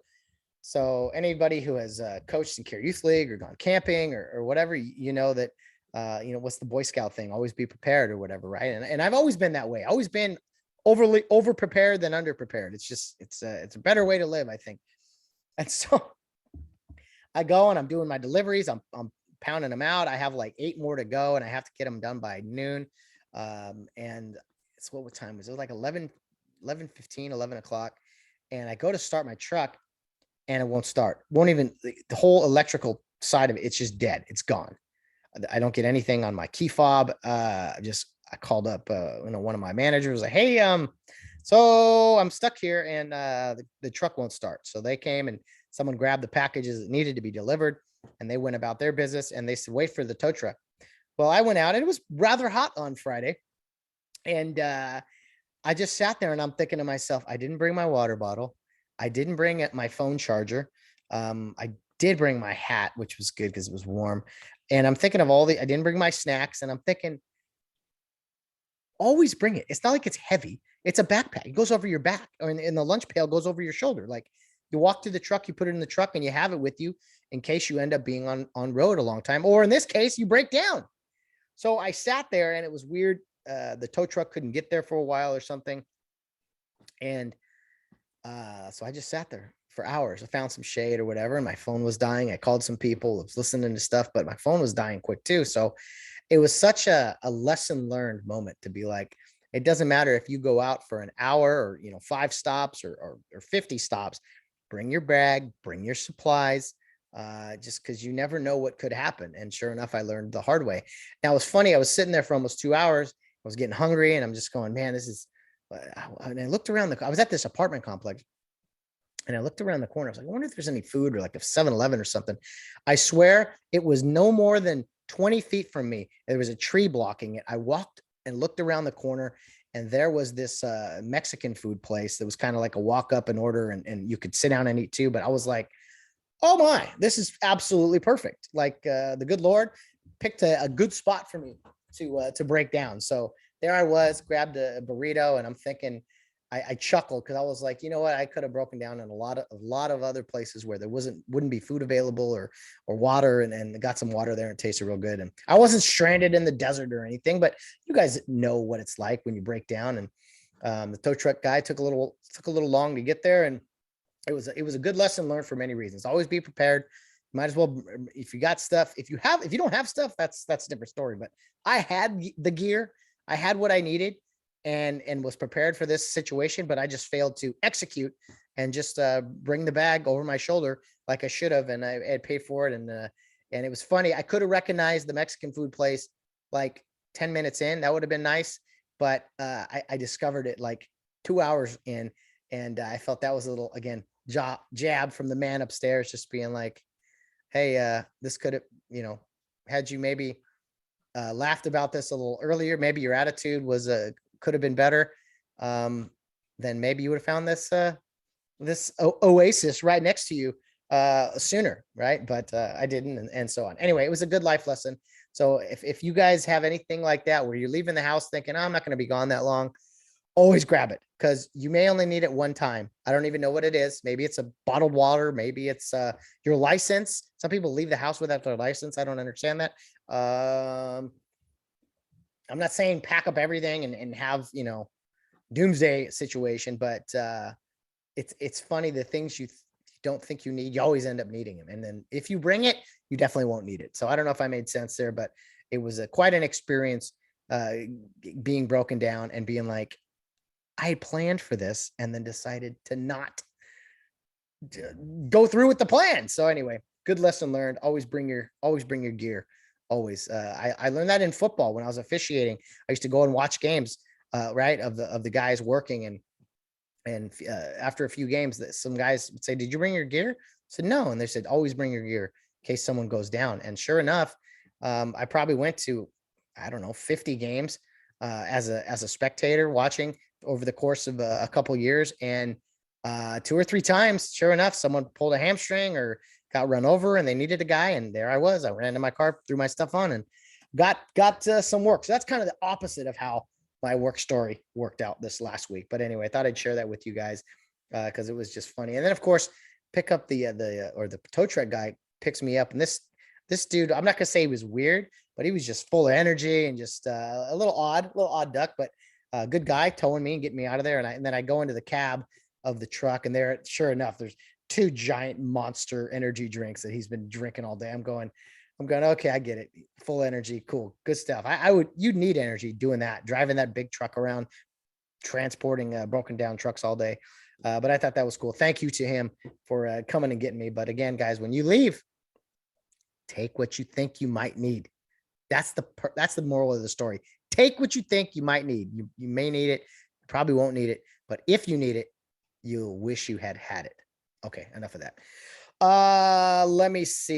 So anybody who has coached in Care Youth League or gone camping or whatever, that, what's the Boy Scout thing? Always be prepared or whatever. Right. And I've always been that way. Always been overly over prepared than under prepared. It's just, it's a better way to live, I think. And so I go and I'm doing my deliveries. I'm pounding them out. I have like 8 more to go, and I have to get them done by noon. And it's what time was it? Like 11:15, 11 o'clock. And I go to start my truck and it won't start. Won't even, the whole electrical side of it, it's just dead. It's gone. I don't get anything on my key fob. I I called up, one of my managers, like, hey, so I'm stuck here and the truck won't start. So they came and someone grabbed the packages that needed to be delivered and they went about their business and they said, wait for the tow truck. Well, I went out and it was rather hot on Friday. And I just sat there and I'm thinking to myself, I didn't bring my water bottle. I didn't bring my phone charger. I did bring my hat, which was good because it was warm. And I'm thinking of I didn't bring my snacks. And I'm thinking, always bring it. It's not like it's heavy. It's a backpack. It goes over your back, or in the lunch pail goes over your shoulder. Like you walk to the truck, you put it in the truck and you have it with you in case you end up being on road a long time. Or in this case, you break down. So I sat there and it was weird. The tow truck couldn't get there for a while or something. And so I just sat there for hours. I found some shade or whatever, and my phone was dying. I called some people, I was listening to stuff, but my phone was dying quick too. So it was such a lesson learned moment to be like, it doesn't matter if you go out for an hour or, 5 stops or 50 stops, bring your bag, bring your supplies, just because you never know what could happen. And sure enough, I learned the hard way. Now it was funny. I was sitting there for almost 2 hours. I was getting hungry and I'm just going, man, this is, and I looked around I was at this apartment complex and I looked around the corner. I was like, I wonder if there's any food or like a 7-Eleven or something. I swear it was no more than 20 feet from me. There was a tree blocking it. I walked and looked around the corner and there was this Mexican food place that was kind of like a walk up and order and you could sit down and eat too. But I was like, oh my, this is absolutely perfect. Like the good Lord picked a good spot for me to break down. So there I was, grabbed a burrito, and I'm thinking, I chuckled because I was like, you know what, I could have broken down in a lot of other places where there wouldn't be food available or water, and got some water there and it tasted real good. And I wasn't stranded in the desert or anything, but you guys know what it's like when you break down. And the tow truck guy took a little long to get there, and it was a good lesson learned for many reasons. Always be prepared. Might as well, if you got stuff, if you don't have stuff, that's a different story. But I had the gear, I had what I needed, and was prepared for this situation, but I just failed to execute and just bring the bag over my shoulder like I should have, and I had paid for it. And it was funny. I could have recognized the Mexican food place like 10 minutes in. That would have been nice, but I discovered it like 2 hours in, and I felt that was a little, again, jab from the man upstairs, just being like, hey, this could have, had you maybe laughed about this a little earlier, maybe your attitude was could have been better, then maybe you would have found this oasis right next to you sooner, right? But I didn't, and so on. Anyway, it was a good life lesson. So if you guys have anything like that where you're leaving the house thinking, oh, I'm not going to be gone that long, always grab it, because you may only need it one time. I don't even know what it is. Maybe it's a bottled water. Maybe it's your license. Some people leave the house without their license. I don't understand that. I'm not saying pack up everything and have, doomsday situation, but it's funny, the things you don't think you need, you always end up needing them. And then if you bring it, you definitely won't need it. So I don't know if I made sense there, but it was quite an experience being broken down and being like, I had planned for this and then decided to not go through with the plan. So anyway, good lesson learned. Always bring your gear. Always. I learned that in football when I was officiating. I used to go and watch games, right, of the guys working, and after a few games, that some guys would say, "Did you bring your gear?" I said, "No," and they said, "Always bring your gear in case someone goes down." And sure enough, I probably went to, I don't know, 50 games as a spectator watching over the course of a couple years, and 2 or 3 times, sure enough, someone pulled a hamstring or got run over and they needed a guy, and there I was. I ran to my car, threw my stuff on, and got some work. So that's kind of the opposite of how my work story worked out this last week. But anyway, I thought I'd share that with you guys because it was just funny. And then of course, pick up the tow truck guy picks me up, and this dude, I'm not gonna say he was weird, but he was just full of energy and just a little odd duck, but good guy, towing me and getting me out of there. And then I go into the cab of the truck, and there, sure enough, there's 2 giant monster energy drinks that he's been drinking all day. I'm going, okay, I get it. Full energy. Cool. Good stuff. You'd need energy doing that, driving that big truck around, transporting broken down trucks all day. But I thought that was cool. Thank you to him for coming and getting me. But again, guys, when you leave, take what you think you might need. That's the moral of the story. take what you think you might need. You may need it, you probably won't need it, but if you need it, you'll wish you had it. Okay, enough of that. Let me see.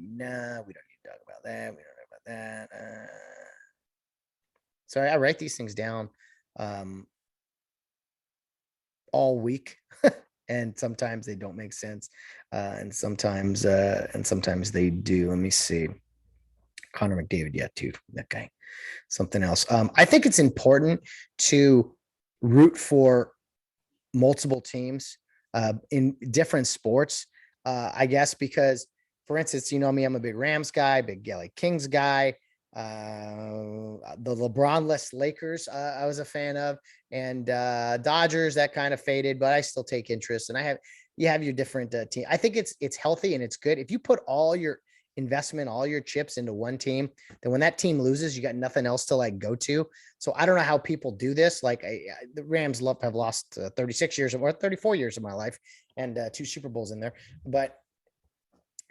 No, we don't need to talk about that. We don't know about that. Sorry, I write these things down all week, and sometimes they don't make sense, and sometimes they do. Let me see. Connor McDavid, yeah, dude, that guy. Something else. I think it's important to root for multiple teams in different sports, I guess, because, for instance, you know me, I'm a big Rams guy, big LA Kings guy. The LeBron-less Lakers, I was a fan of, and Dodgers, that kind of faded, but I still take interest. And you have your different team. I think it's healthy and it's good. If you put all your investment, all your chips into one team, then when that team loses, you got nothing else to like go to. So I don't know how people do this. Like the Rams have lost 36 years or 34 years of my life, and 2 Super Bowls in there. But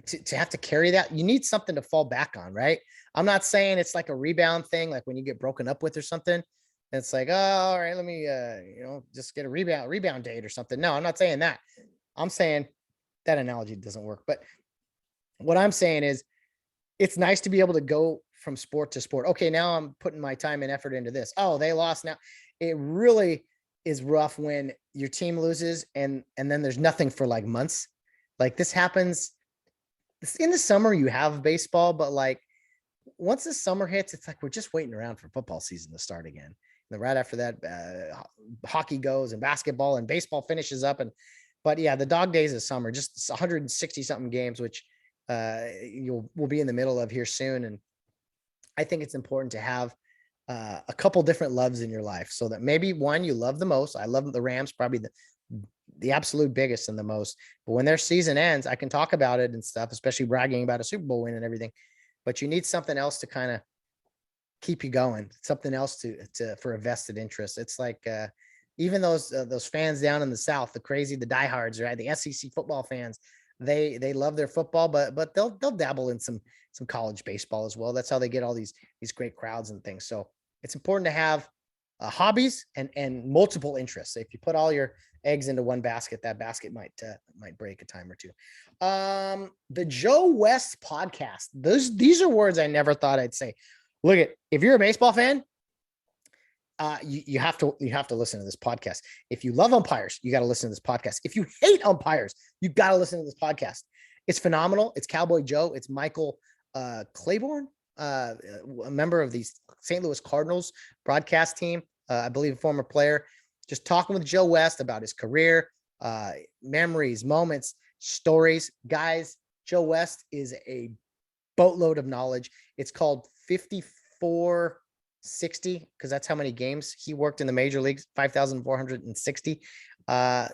to have to carry that, you need something to fall back on, right? I'm not saying it's like a rebound thing, like when you get broken up with or something. It's like, oh, all right, let me, just get a rebound date or something. No, I'm not saying that. I'm saying that analogy doesn't work. But what I'm saying is, it's nice to be able to go from sport to sport. Okay, now I'm putting my time and effort into this. Oh, they lost now. It really is rough when your team loses and then there's nothing for like months. Like this happens in the summer, you have baseball, but like once the summer hits, it's like we're just waiting around for football season to start again. And then right after that, hockey goes and basketball and baseball finishes up. But yeah, the dog days of summer, just 160 something games, which we'll be in the middle of here soon. And I think it's important to have a couple different loves in your life, so that maybe one you love the most. I love the Rams, probably the absolute biggest and the most. But when their season ends, I can talk about it and stuff, especially bragging about a Super Bowl win and everything. But you need something else to kind of keep you going, something else to for a vested interest. It's like even those fans down in the South, the diehards, right? The SEC football fans, they love their football, but they'll dabble in some college baseball as well. That's how they get all these great crowds and things. So it's important to have hobbies and multiple interests. If you put all your eggs into one basket, that basket might break a time or two. The Joe West podcast. These are words I never thought I'd say. Look if you're a baseball fan, you have to listen to this podcast. If you love umpires, you got to listen to this podcast. If you hate umpires, you got to listen to this podcast. It's phenomenal. It's Cowboy Joe. It's Michael Claiborne, a member of the St. Louis Cardinals broadcast team. I believe a former player, just talking with Joe West about his career, memories, moments, stories. Guys, Joe West is a boatload of knowledge. It's called 5460 because that's how many games he worked in the major leagues, 5,460.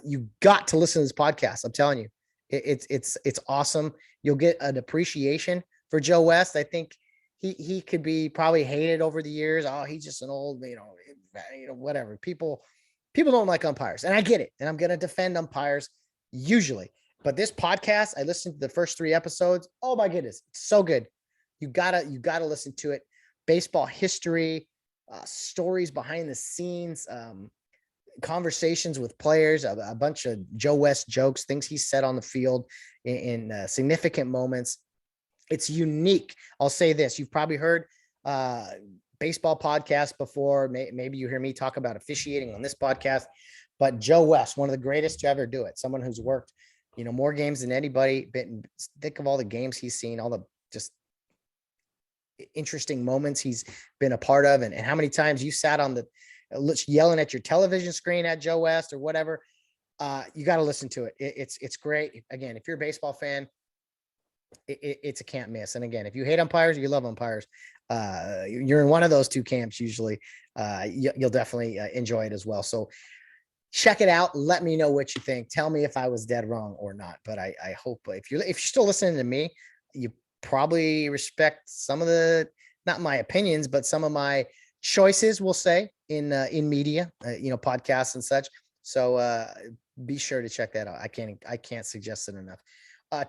You got to listen to this podcast. I'm telling you, it's awesome. You'll get an appreciation for Joe West. I think he could be probably hated over the years. Oh, he's just an old, whatever. People don't like umpires, and I get it. And I'm going to defend umpires usually, but this podcast, I listened to the first 3 episodes. Oh my goodness. It's so good. You gotta listen to it. Baseball history, stories behind the scenes, conversations with players, a bunch of Joe West jokes, things he said on the field in significant moments. It's unique. I'll say this. You've probably heard baseball podcasts before. Maybe you hear me talk about officiating on this podcast, but Joe West, one of the greatest to ever do it. Someone who's worked, more games than anybody. Think of all the games he's seen, all the just interesting moments he's been a part of, and how many times you sat on the yelling at your television screen at Joe West or whatever. You got to listen to it. It's great. Again, if you're a baseball fan, it's a can't miss. And again, if you hate umpires, you love umpires, you're in one of those 2 camps usually. You'll definitely enjoy it as well. So check it out. Let me know what you think. Tell me if I was dead wrong or not. But I hope if you're still listening to me, you probably respect some of not my opinions, but some of my choices, we'll say, in media, podcasts and such. So be sure to check that out. I can't suggest it enough.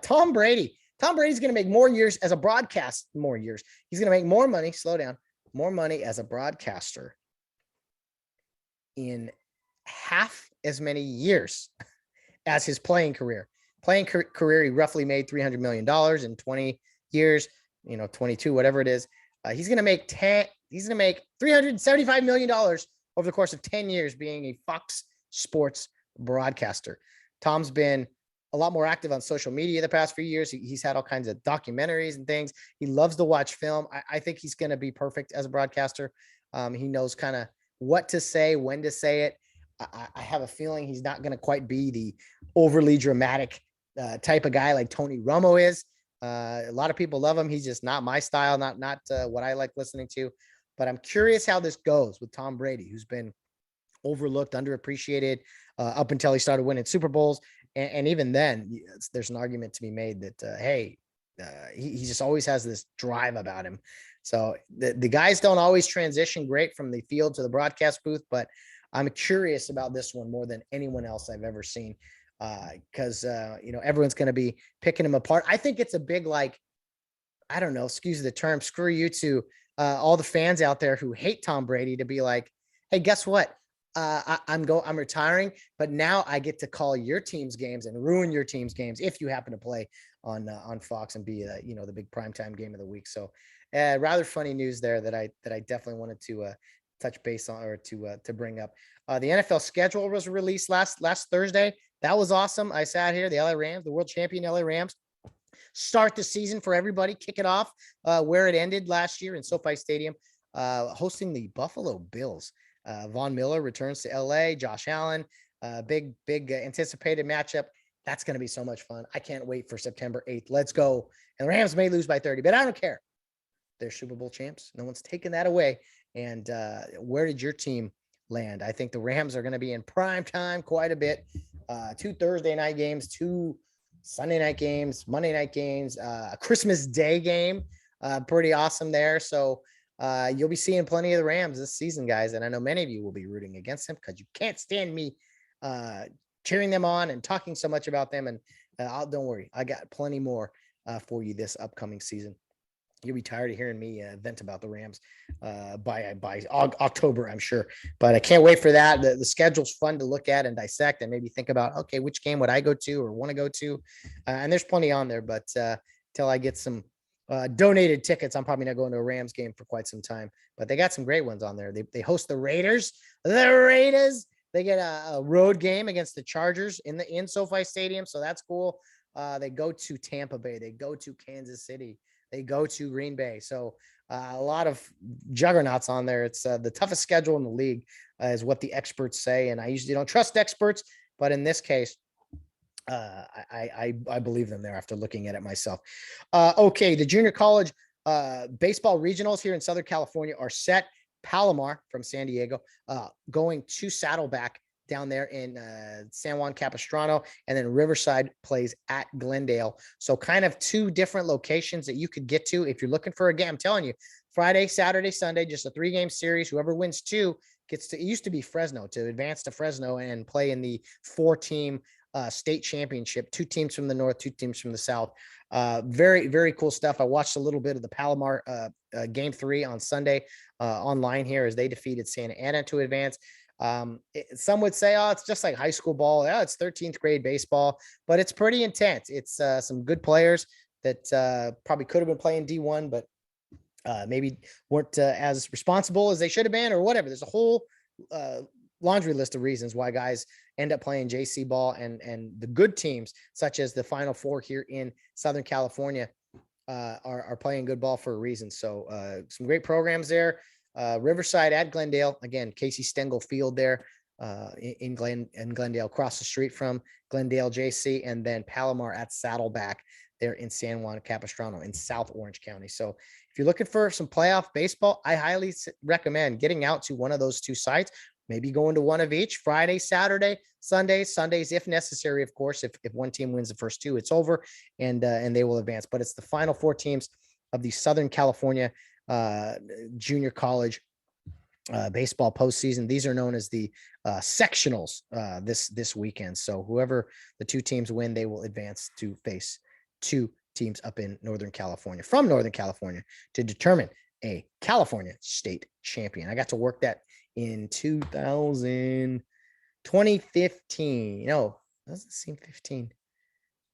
Tom Brady Tom Brady's going to make more years as a broadcast, more years. He's going to make more money, slow down, more money as a broadcaster in half as many years as his playing career. Playing career, he roughly made $300 million in 20 years, 22, whatever it is. He's going to make $375 million over the course of 10 years being a Fox Sports broadcaster. Tom's been a lot more active on social media the past few years. He's had all kinds of documentaries and things. He loves to watch film. I think he's going to be perfect as a broadcaster. He knows kind of what to say, when to say it. I have a feeling he's not going to quite be the overly dramatic type of guy like Tony Romo is. A lot of people love him. He's just not my style, not what I like listening to. But I'm curious how this goes with Tom Brady, who's been overlooked, underappreciated up until he started winning Super Bowls. And even then, there's an argument to be made that, he just always has this drive about him. So the guys don't always transition great from the field to the broadcast booth, but I'm curious about this one more than anyone else I've ever seen. Because everyone's going to be picking him apart. I think it's a big, I don't know, excuse the term, screw you to all the fans out there who hate Tom Brady to be like, hey, guess what? I'm retiring, but now I get to call your team's games and ruin your team's games if you happen to play on Fox and be the big primetime game of the week. So rather funny news there that I definitely wanted to touch base on or to bring up. The NFL schedule was released last Thursday. That was awesome. I sat here, the LA Rams, the world champion LA Rams, start the season for everybody, kick it off where it ended last year in SoFi Stadium, hosting the Buffalo Bills. Von Miller returns to LA, Josh Allen, big anticipated matchup. That's going to be so much fun. I can't wait for September 8th. Let's go. And the Rams may lose by 30, but I don't care. They're Super Bowl champs. No one's taking that away. And where did your team land? I think the Rams are going to be in prime time quite a bit. 2 Thursday night games, 2 Sunday night games, Monday night games, a Christmas Day game. Pretty awesome there. So you'll be seeing plenty of the Rams this season, guys. And I know many of you will be rooting against them because you can't stand me cheering them on and talking so much about them. And don't worry, I got plenty more for you this upcoming season. You'll be tired of hearing me vent about the Rams by October, I'm sure. But I can't wait for that. The schedule's fun to look at and dissect and maybe think about, okay, which game would I go to or want to go to? And there's plenty on there. But till I get some donated tickets, I'm probably not going to a Rams game for quite some time. But they got some great ones on there. They host the Raiders. The Raiders. They get a road game against the Chargers in SoFi Stadium. So that's cool. They go to Tampa Bay. They go to Kansas City. They go to Green Bay. So a lot of juggernauts on there. It's the toughest schedule in the league is what the experts say. And I usually don't trust experts, but in this case, I believe them there after looking at it myself. Okay. The junior college baseball regionals here in Southern California are set. Palomar from San Diego going to Saddleback down there in San Juan Capistrano, and then Riverside plays at Glendale. So kind of 2 different locations that you could get to if you're looking for a game. I'm telling you, Friday, Saturday, Sunday, just a 3-game series. Whoever wins 2 gets to, it used to be Fresno, to advance to Fresno and play in the 4-team state championship, 2 teams from the north, 2 teams from the south. Very, very cool stuff. I watched a little bit of the Palomar game 3 on Sunday online here as they defeated Santa Ana to advance. Some would say, oh, it's just like high school ball. Yeah, it's 13th grade baseball, but it's pretty intense. It's some good players that probably could have been playing D1, but maybe weren't as responsible as they should have been or whatever. There's a whole laundry list of reasons why guys end up playing JC ball, and the good teams, such as the Final Four here in Southern California, are playing good ball for a reason. So some great programs there. Riverside at Glendale, again, Casey Stengel Field there in Glendale, across the street from Glendale JC, and then Palomar at Saddleback there in San Juan Capistrano in South Orange County. So if you're looking for some playoff baseball, I highly recommend getting out to one of those 2 sites, maybe going to one of each, Friday, Saturday, Sundays, if necessary, of course. If one team wins the first 2, it's over, and they will advance. But it's the final 4 teams of the Southern California junior college baseball postseason. These are known as the sectionals this weekend. So whoever the 2 teams win, they will advance to face 2 teams up in Northern California, from Northern California, to determine a California state champion. I got to work that in 2015. No, doesn't seem 15.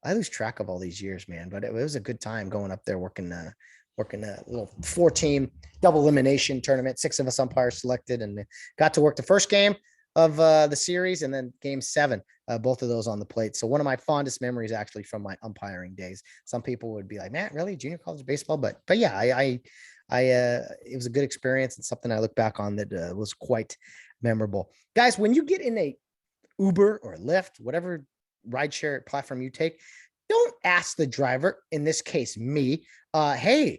I lose track of all these years, man, but it was a good time going up there working a little 4-team double elimination tournament. 6 of us umpires selected, and got to work the first game of the series, and then game 7, both of those on the plate. So one of my fondest memories actually from my umpiring days. Some people would be like, Matt, really, junior college baseball? But yeah, I it was a good experience, and something I look back on that was quite memorable. Guys, when you get in a Uber or Lyft, whatever rideshare platform you take, don't ask the driver, in this case me, hey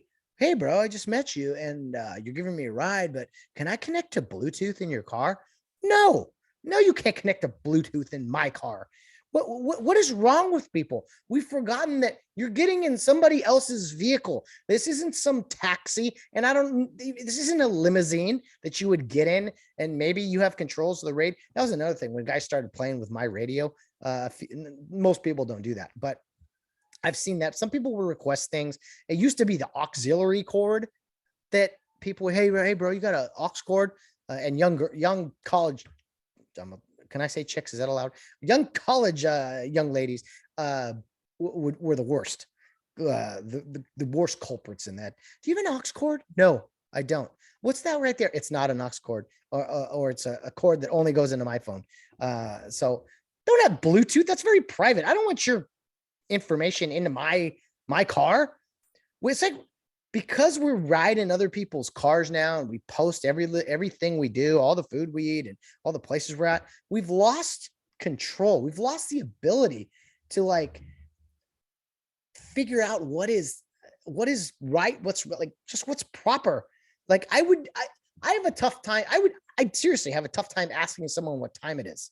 bro, I just met you and you're giving me a ride, but can I connect to Bluetooth in your car? No, you can't connect to Bluetooth in my car. What is wrong with people? We've forgotten that you're getting in somebody else's vehicle. This isn't some taxi, and this isn't a limousine that you would get in, and maybe you have controls of the radio. That was another thing when guys started playing with my radio. Most people don't do that, but I've seen that some people will request things. It used to be the auxiliary cord that people, hey bro, you got an aux cord, and young college. Can I say chicks? Is that allowed? Young college young ladies were the worst, the worst culprits in that. Do you have an aux cord? No, I don't. What's that right there? It's not an aux cord, or it's a cord that only goes into my phone. So don't have Bluetooth. That's very private. I don't want your information into my car. It's like, because we're riding other people's cars now, and we post everything we do, all the food we eat and all the places we're at, we've lost control. We've lost the ability to like figure out what is right, what's like just what's proper. Like I have a tough time. I seriously have a tough time asking someone what time it is.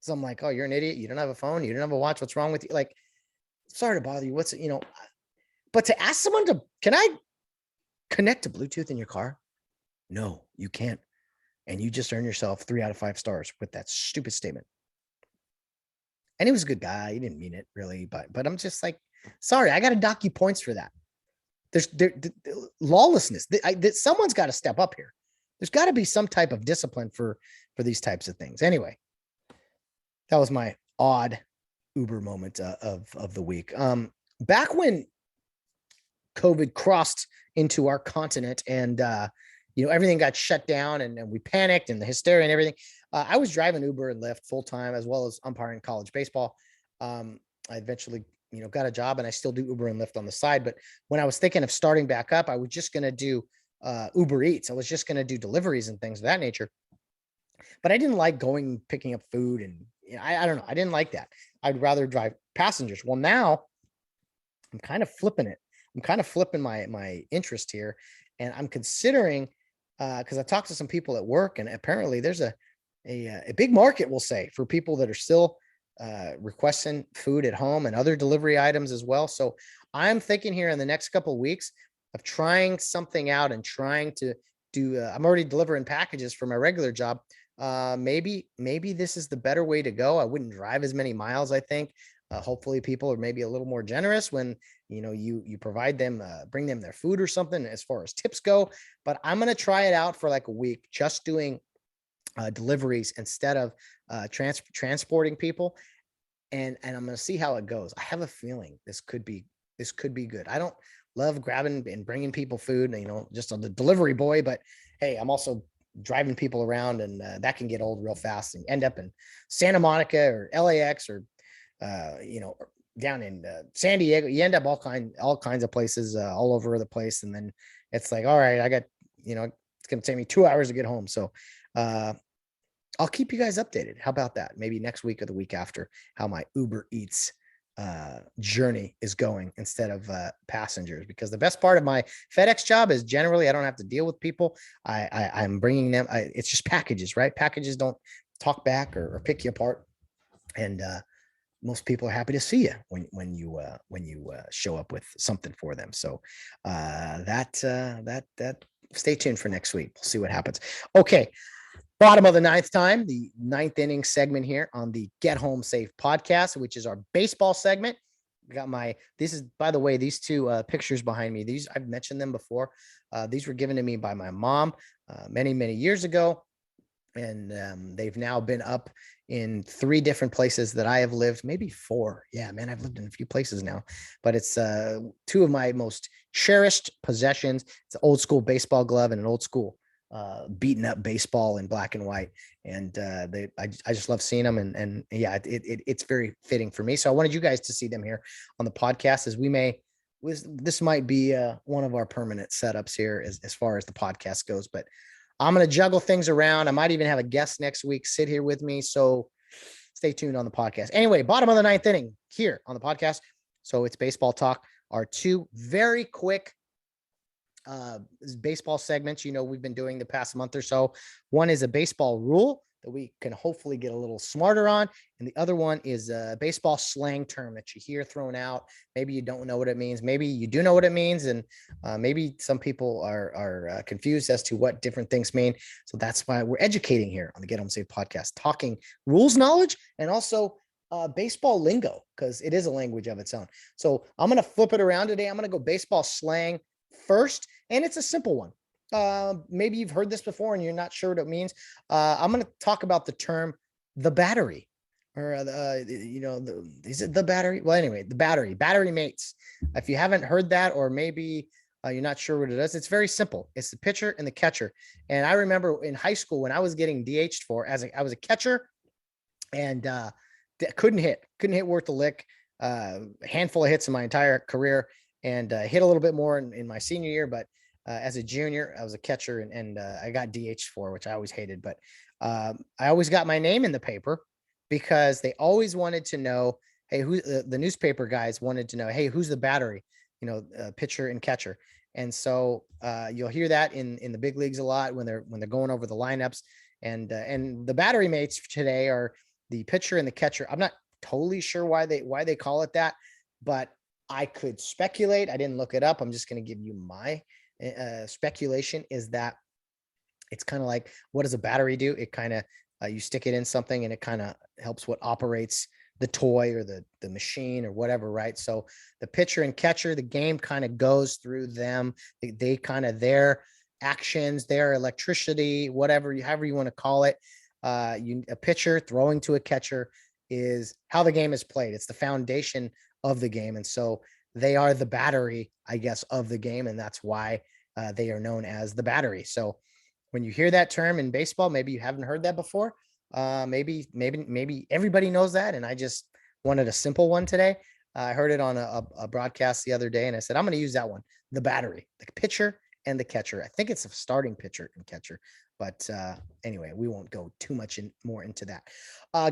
So I'm like, oh, you're an idiot. You don't have a phone. You don't have a watch. What's wrong with you? Like, sorry to bother you. But to ask someone can I connect to Bluetooth in your car? No, you can't. And you just earned yourself 3 out of 5 stars with that stupid statement. And he was a good guy. He didn't mean it really, but I'm just like, sorry, I got to dock you points for that. There's lawlessness. Someone's got to step up here. There's got to be some type of discipline for these types of things. Anyway, that was my odd Uber moment of the week. Back when COVID crossed into our continent and everything got shut down and we panicked and the hysteria and everything, I was driving Uber and Lyft full time, as well as umpiring college baseball. I eventually got a job, and I still do Uber and Lyft on the side. But when I was thinking of starting back up, I was just going to do Uber Eats. I was just going to do deliveries and things of that nature. But I didn't like going, picking up food. And I don't know. I didn't like that. I'd rather drive passengers. Well, now I'm kind of flipping it. I'm kind of flipping my interest here. And I'm considering, because I talked to some people at work, and apparently there's a big market, we'll say, for people that are still requesting food at home and other delivery items as well. So I'm thinking here in the next couple of weeks of trying something out and trying to do, I'm already delivering packages for my regular job. Maybe this is the better way to go. I wouldn't drive as many miles, I think. Hopefully people are maybe a little more generous when, you provide them, bring them their food or something as far as tips go. But I'm going to try it out for like a week, just doing deliveries instead of transporting people. And I'm going to see how it goes. I have a feeling this could be good. I don't love grabbing and bringing people food, just on the delivery boy, but hey, I'm also driving people around, and that can get old real fast and end up in Santa Monica or LAX or, down in San Diego. You end up all kinds of places all over the place. And then it's like, all right, I got, it's going to take me 2 hours to get home. So I'll keep you guys updated. How about that? Maybe next week or the week after, how my Uber Eats journey is going instead of passengers, because the best part of my FedEx job is generally I don't have to deal with people. I'm bringing them. It's just packages, right? Packages don't talk back or pick you apart. And most people are happy to see you when you show up with something for them. So that stay tuned for next week. We'll see what happens. Okay. Bottom of the ninth time, the ninth inning segment here on the Get Home Safe podcast, which is our baseball segment. this is, by the way, these two pictures behind me, I've mentioned them before. These were given to me by my mom many, many years ago. And they've now been up in 3 different places that I have lived, maybe 4. Yeah, man, I've lived in a few places now, but it's 2 of my most cherished possessions. It's an old school baseball glove and an old school beaten up baseball in black and white. And I just love seeing them. And yeah, it's very fitting for me. So I wanted you guys to see them here on the podcast, as this might be one of our permanent setups here as far as the podcast goes, but I'm going to juggle things around. I might even have a guest next week sit here with me. So stay tuned on the podcast. Anyway, bottom of the 9th inning here on the podcast. So it's baseball talk. Our 2 very quick baseball segments, we've been doing the past month or so. One is a baseball rule that we can hopefully get a little smarter on. And the other one is a baseball slang term that you hear thrown out. Maybe you don't know what it means. Maybe you do know what it means. And maybe some people are confused as to what different things mean. So that's why we're educating here on the Get Home Safe podcast, talking rules knowledge and also baseball lingo, because it is a language of its own. So I'm going to flip it around today. I'm going to go baseball slang first, and it's a simple one. Maybe you've heard this before and you're not sure what it means. I'm going to talk about the term the battery, or is it the battery? Well, anyway, the battery mates. If you haven't heard that, or maybe you're not sure what it is, it's very simple. It's the pitcher and the catcher. And I remember in high school when I was getting DH'd I was a catcher, and couldn't hit worth a lick. A handful of hits in my entire career, and hit a little bit more in my senior year, but as a junior, I was a catcher, and I got DH which I always hated, but I always got my name in the paper because they always wanted to know, hey, who the newspaper guys wanted to know, hey, who's the battery, pitcher and catcher. And so you'll hear that in the big leagues a lot when they're going over the lineups, and the battery mates today are the pitcher and the catcher. I'm not totally sure why they call it that, but I could speculate. I didn't look it up. I'm just going to give you my speculation, is that it's kind of like, what does a battery do? It kind of you stick it in something and it kind of helps what operates the toy or the machine or whatever, right? So the pitcher and catcher, the game kind of goes through them. They kind of, their actions, their electricity, however you want to call it. A pitcher throwing to a catcher is how the game is played. It's the foundation of the game. And so they are the battery, I guess, of the game. And that's why they are known as the battery. So when you hear that term in baseball, maybe you haven't heard that before. Maybe everybody knows that. And I just wanted a simple one today. I heard it on a broadcast the other day, and I said, I'm going to use that one. The battery, the pitcher and the catcher. I think it's a starting pitcher and catcher. But anyway, we won't go too much more into that.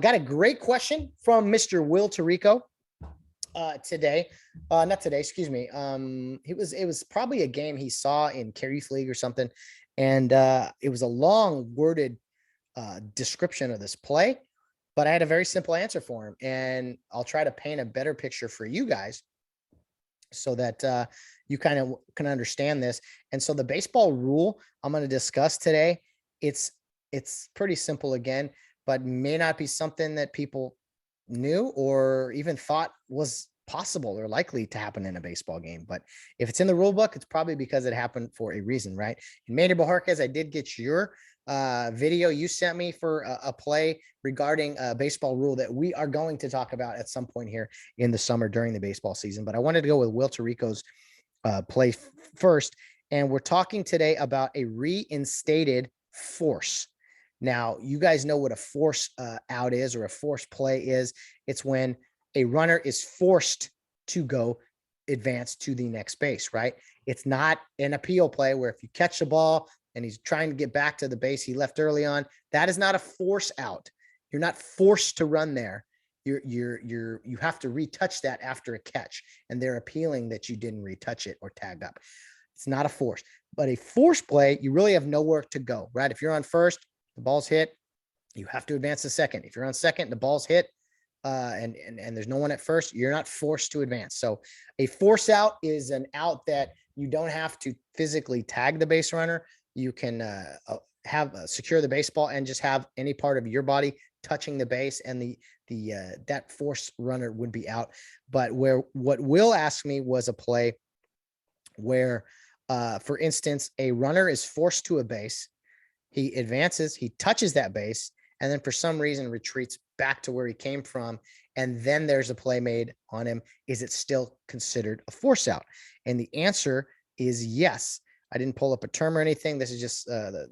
Got a great question from Mr. Will Tirico today. Not today, excuse me. It was probably a game he saw in Carey's League or something. And it was a long worded description of this play, but I had a very simple answer for him. And I'll try to paint a better picture for you guys so that you kind of can understand this. And so the baseball rule I'm going to discuss today, it's pretty simple again, but may not be something that people knew or even thought was possible or likely to happen in a baseball game. But if it's in the rule book, it's probably because it happened for a reason, right? And Manny Bajorquez, I did get your video you sent me for a play regarding a baseball rule that we are going to talk about at some point here in the summer during the baseball season. But I wanted to go with Will Tirico's play first. And we're talking today about a reinstated force. Now, you guys know what a force out is, or a force play is. It's when a runner is forced to go advance to the next base, right? It's not an appeal play where if you catch the ball and he's trying to get back to the base he left early on, that is not a force out. You're not forced to run there. You have to retouch that after a catch, and they're appealing that you didn't retouch it or tag up. It's not a force, but a force play, you really have nowhere to go, right? If you're on first, the ball's hit, you have to advance to second. If you're on second, the ball's hit, and there's no one at first, you're not forced to advance. So a force out is an out that you don't have to physically tag the base runner. You can secure the baseball and just have any part of your body touching the base, and the that forced runner would be out. But what Will asked me was a play where, for instance, a runner is forced to a base, he advances, he touches that base, and then for some reason retreats back to where he came from, and then there's a play made on him. Is it still considered a force out? And the answer is yes. I didn't pull up a term or anything. This is just the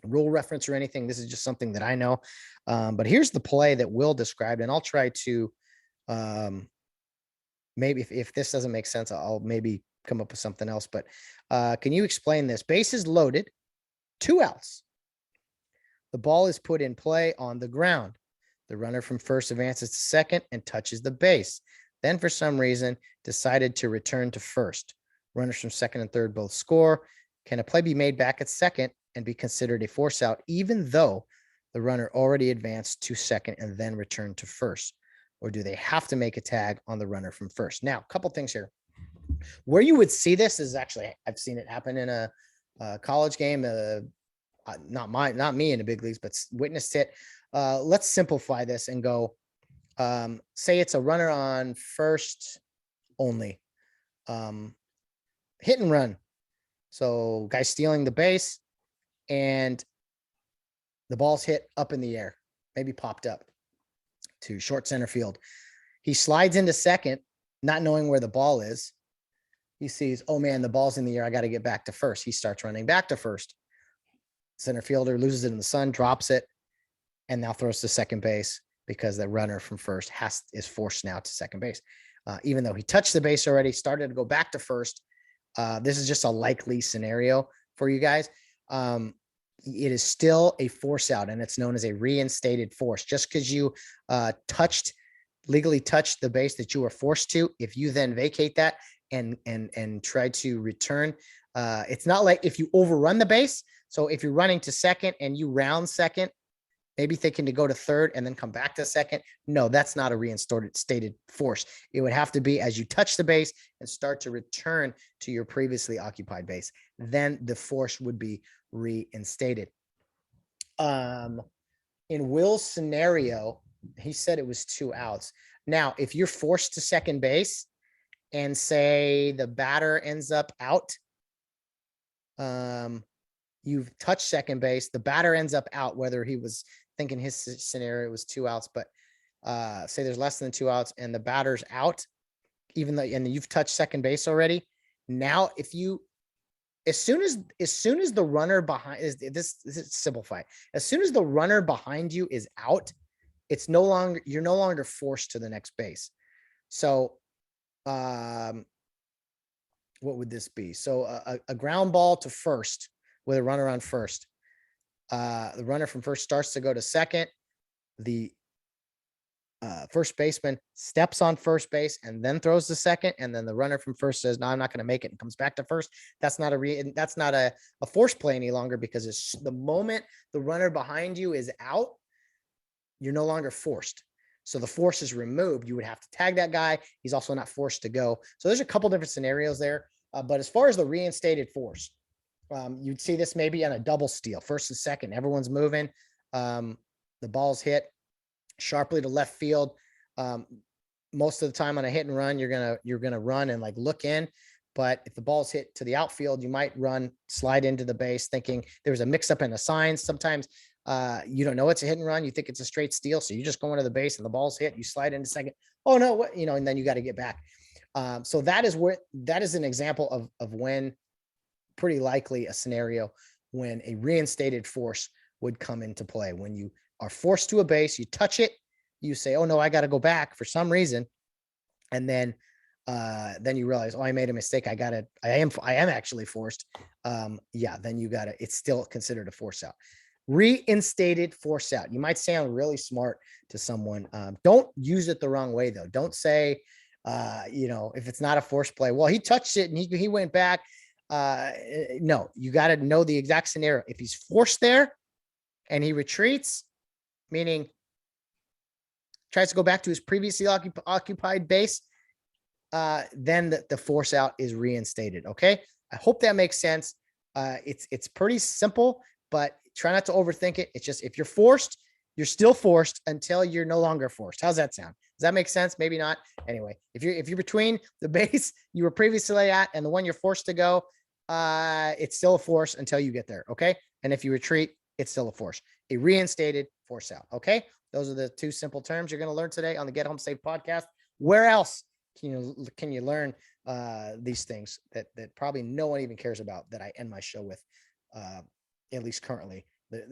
rule reference or anything. This is just something that I know. But here's the play that Will described, and I'll try to maybe if this doesn't make sense, I'll maybe come up with something else. But can you explain this? Bases loaded, 2 outs. The ball is put in play on the ground. The runner from first advances to second and touches the base. Then for some reason decided to return to first. Runners from second and third both score. Can a play be made back at second and be considered a force out, even though the runner already advanced to second and then returned to first? Or do they have to make a tag on the runner from first? Now, a couple things here. Where you would see this is actually, I've seen it happen in a college game, not me in the big leagues, but witnessed it. Let's simplify this and go, say it's a runner on first only, hit and run. So guy stealing the base and the ball's hit up in the air, maybe popped up to short center field. He slides into second, not knowing where the ball is. He sees, oh man, the ball's in the air. I got to get back to first. He starts running back to first. Center fielder loses it in the sun, drops it, and now throws to second base because the runner from first is forced now to second base. Even though he touched the base already, started to go back to first. This is just a likely scenario for you guys. It is still a force out, and it's known as a reinstated force. Just because you legally touched the base that you were forced to, if you then vacate that and try to return, it's not like if you overrun the base. So if you're running to second and you round second, maybe thinking to go to third and then come back to second. No, that's not a reinstated force. It would have to be as you touch the base and start to return to your previously occupied base. Then the force would be reinstated. In Will's scenario, he said it was 2 outs. Now, if you're forced to second base and say the batter ends up out, you've touched second base, the batter ends up out, whether he was thinking his scenario was 2 outs, but say there's less than 2 outs and the batter's out, even though, and you've touched second base already. Now, if you, as soon as the runner behind this is simplified, as soon as the runner behind you is out, you're no longer forced to the next base. So, what would this be? So a ground ball to first with a runner on first. The runner from first starts to go to second. The first baseman steps on first base and then throws to second. And then the runner from first says, no, I'm not going to make it, and comes back to first. That's not a force play any longer, because it's the moment the runner behind you is out, you're no longer forced. So the force is removed. You would have to tag that guy. He's also not forced to go. So there's a couple different scenarios there. But as far as the reinstated force, you'd see this maybe on a double steal, first and second, everyone's moving. The ball's hit sharply to left field. Most of the time on a hit and run, you're gonna run and like look in. But if the ball's hit to the outfield, you might slide into the base thinking there's a mix up in the signs. Sometimes you don't know it's a hit and run. You think it's a straight steal. So you just go into the base and the ball's hit, you slide into second. Oh no, what, and then you got to get back. So that is an example of when, pretty likely a scenario when a reinstated force would come into play. When you are forced to a base, you touch it, you say, oh no, I got to go back for some reason. And then you realize, oh, I made a mistake. I am actually forced. Then it's still considered a force out. Reinstated force out. You might sound really smart to someone. Don't use it the wrong way though. Don't say, if it's not a force play, well, he touched it and he went back. No, you got to know the exact scenario. If he's forced there and he retreats, meaning tries to go back to his previously occupied base, then the force out is reinstated. Okay. I hope that makes sense. It's pretty simple, but try not to overthink it. It's just, if you're forced, you're still forced until you're no longer forced. How's that sound? Does that make sense? Maybe not. Anyway, if you're between the base you were previously at and the one you're forced to go, it's still a force until you get there. Okay. And if you retreat, it's still a force. A reinstated, force out. Okay. Those are the two simple terms you're going to learn today on the Get Home Safe podcast. Where else can you learn these things that probably no one even cares about, that I end my show with, at least currently,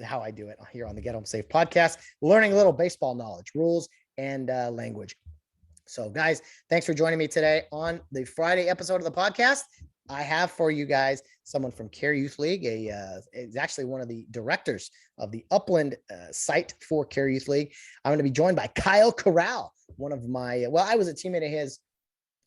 how I do it here on the Get Home Safe podcast, learning a little baseball knowledge, rules, and language. So guys, thanks for joining me today on the Friday episode of the podcast. I have for you guys someone from Care Youth League. Is actually one of the directors of the Upland site for Care Youth League. I'm going to be joined by Kyle Corral, one of my, I was a teammate of his.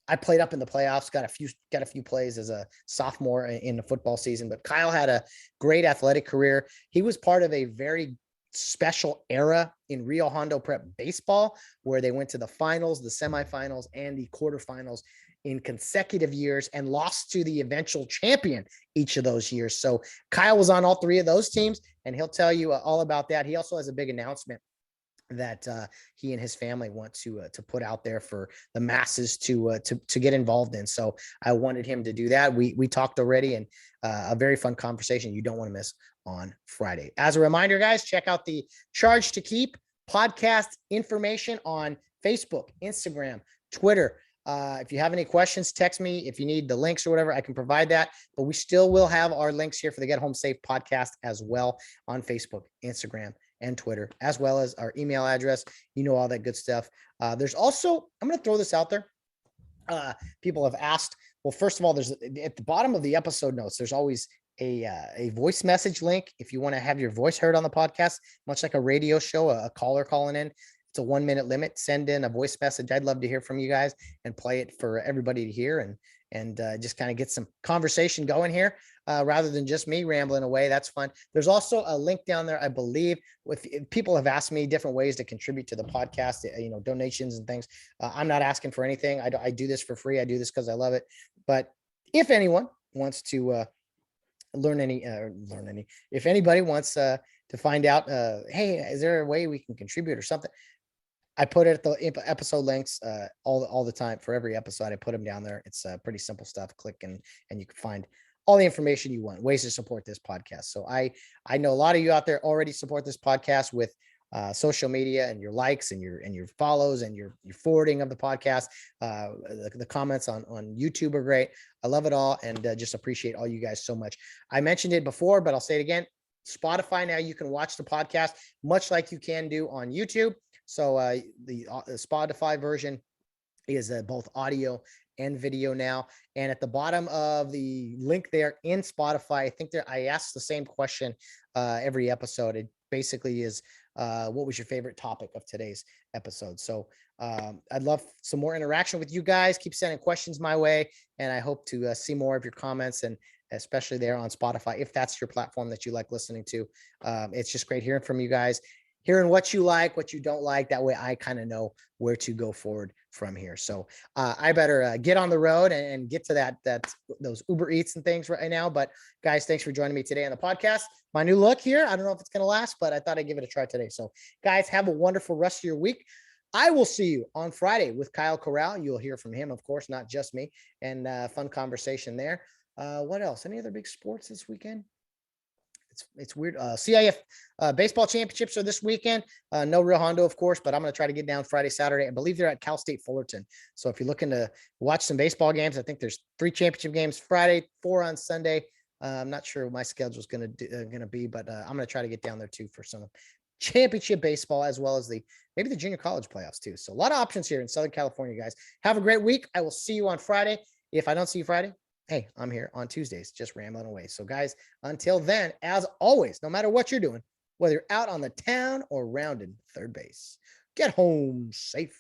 I played up in the playoffs, got a few plays as a sophomore in the football season, but Kyle had a great athletic career. He was part of a very special era in Rio Hondo Prep baseball, where they went to the finals, the semifinals, and the quarterfinals in consecutive years and lost to the eventual champion each of those years. So Kyle was on all three of those teams, and he'll tell you all about that. He also has a big announcement that he and his family want to put out there for the masses to get involved in. So I wanted him to do that. We talked already, and a very fun conversation you don't want to miss on Friday. As a reminder, guys, check out the Charge to Keep podcast information on Facebook, Instagram, Twitter. If you have any questions, text me. If you need the links or whatever, I can provide that. But we still will have our links here for the Get Home Safe podcast as well on Facebook, Instagram, and Twitter, as well as our email address. You know, all that good stuff. There's also, I'm going to throw this out there. People have asked, well, first of all, there's at the bottom of the episode notes, there's always a voice message link. If you want to have your voice heard on the podcast, much like a radio show, a caller calling in, it's a 1 minute limit. Send in a voice message. I'd love to hear from you guys and play it for everybody to hear, and just kind of get some conversation going here, rather than just me rambling away. That's fun. There's also a link down there, I believe, with people have asked me different ways to contribute to the podcast, donations and things. I'm not asking for anything. I do this for free. I do this because I love it. But if anyone wants to if anybody wants to find out, hey, is there a way we can contribute or something? I put it at the episode links all the time. For every episode, I put them down there. It's pretty simple stuff. Click and you can find all the information you want, ways to support this podcast. So I know a lot of you out there already support this podcast with social media and your likes and your follows and your forwarding of the podcast. The comments on YouTube are great. I love it all, and just appreciate all you guys so much. I mentioned it before, but I'll say it again. Spotify, now you can watch the podcast much like you can do on YouTube. So the Spotify version is both audio and video now. And at the bottom of the link there in Spotify, I think I asked the same question every episode. It basically is, what was your favorite topic of today's episode? So I'd love some more interaction with you guys. Keep sending questions my way, and I hope to see more of your comments, and especially there on Spotify, if that's your platform that you like listening to. It's just great hearing from you guys, hearing what you like, what you don't like. That way I kind of know where to go forward from here. So I better get on the road and get to those Uber Eats and things right now. But guys, thanks for joining me today on the podcast. My new look here, I don't know if it's going to last, but I thought I'd give it a try today. So guys, have a wonderful rest of your week. I will see you on Friday with Kyle Corral. You'll hear from him, of course, not just me, and fun conversation there. What else? Any other big sports this weekend? It's weird. CIF baseball championships are this weekend. No Rio Hondo, of course, but I'm going to try to get down Friday, Saturday. I believe they're at Cal State Fullerton. So if you're looking to watch some baseball games, I think there's 3 championship games Friday, 4 on Sunday. I'm not sure what my schedule is going to be, but I'm going to try to get down there too for some championship baseball, as well as maybe the junior college playoffs too. So a lot of options here in Southern California, guys. Have a great week. I will see you on Friday. If I don't see you Friday, hey, I'm here on Tuesdays, just rambling away. So guys, until then, as always, no matter what you're doing, whether you're out on the town or rounding third base, get home safe.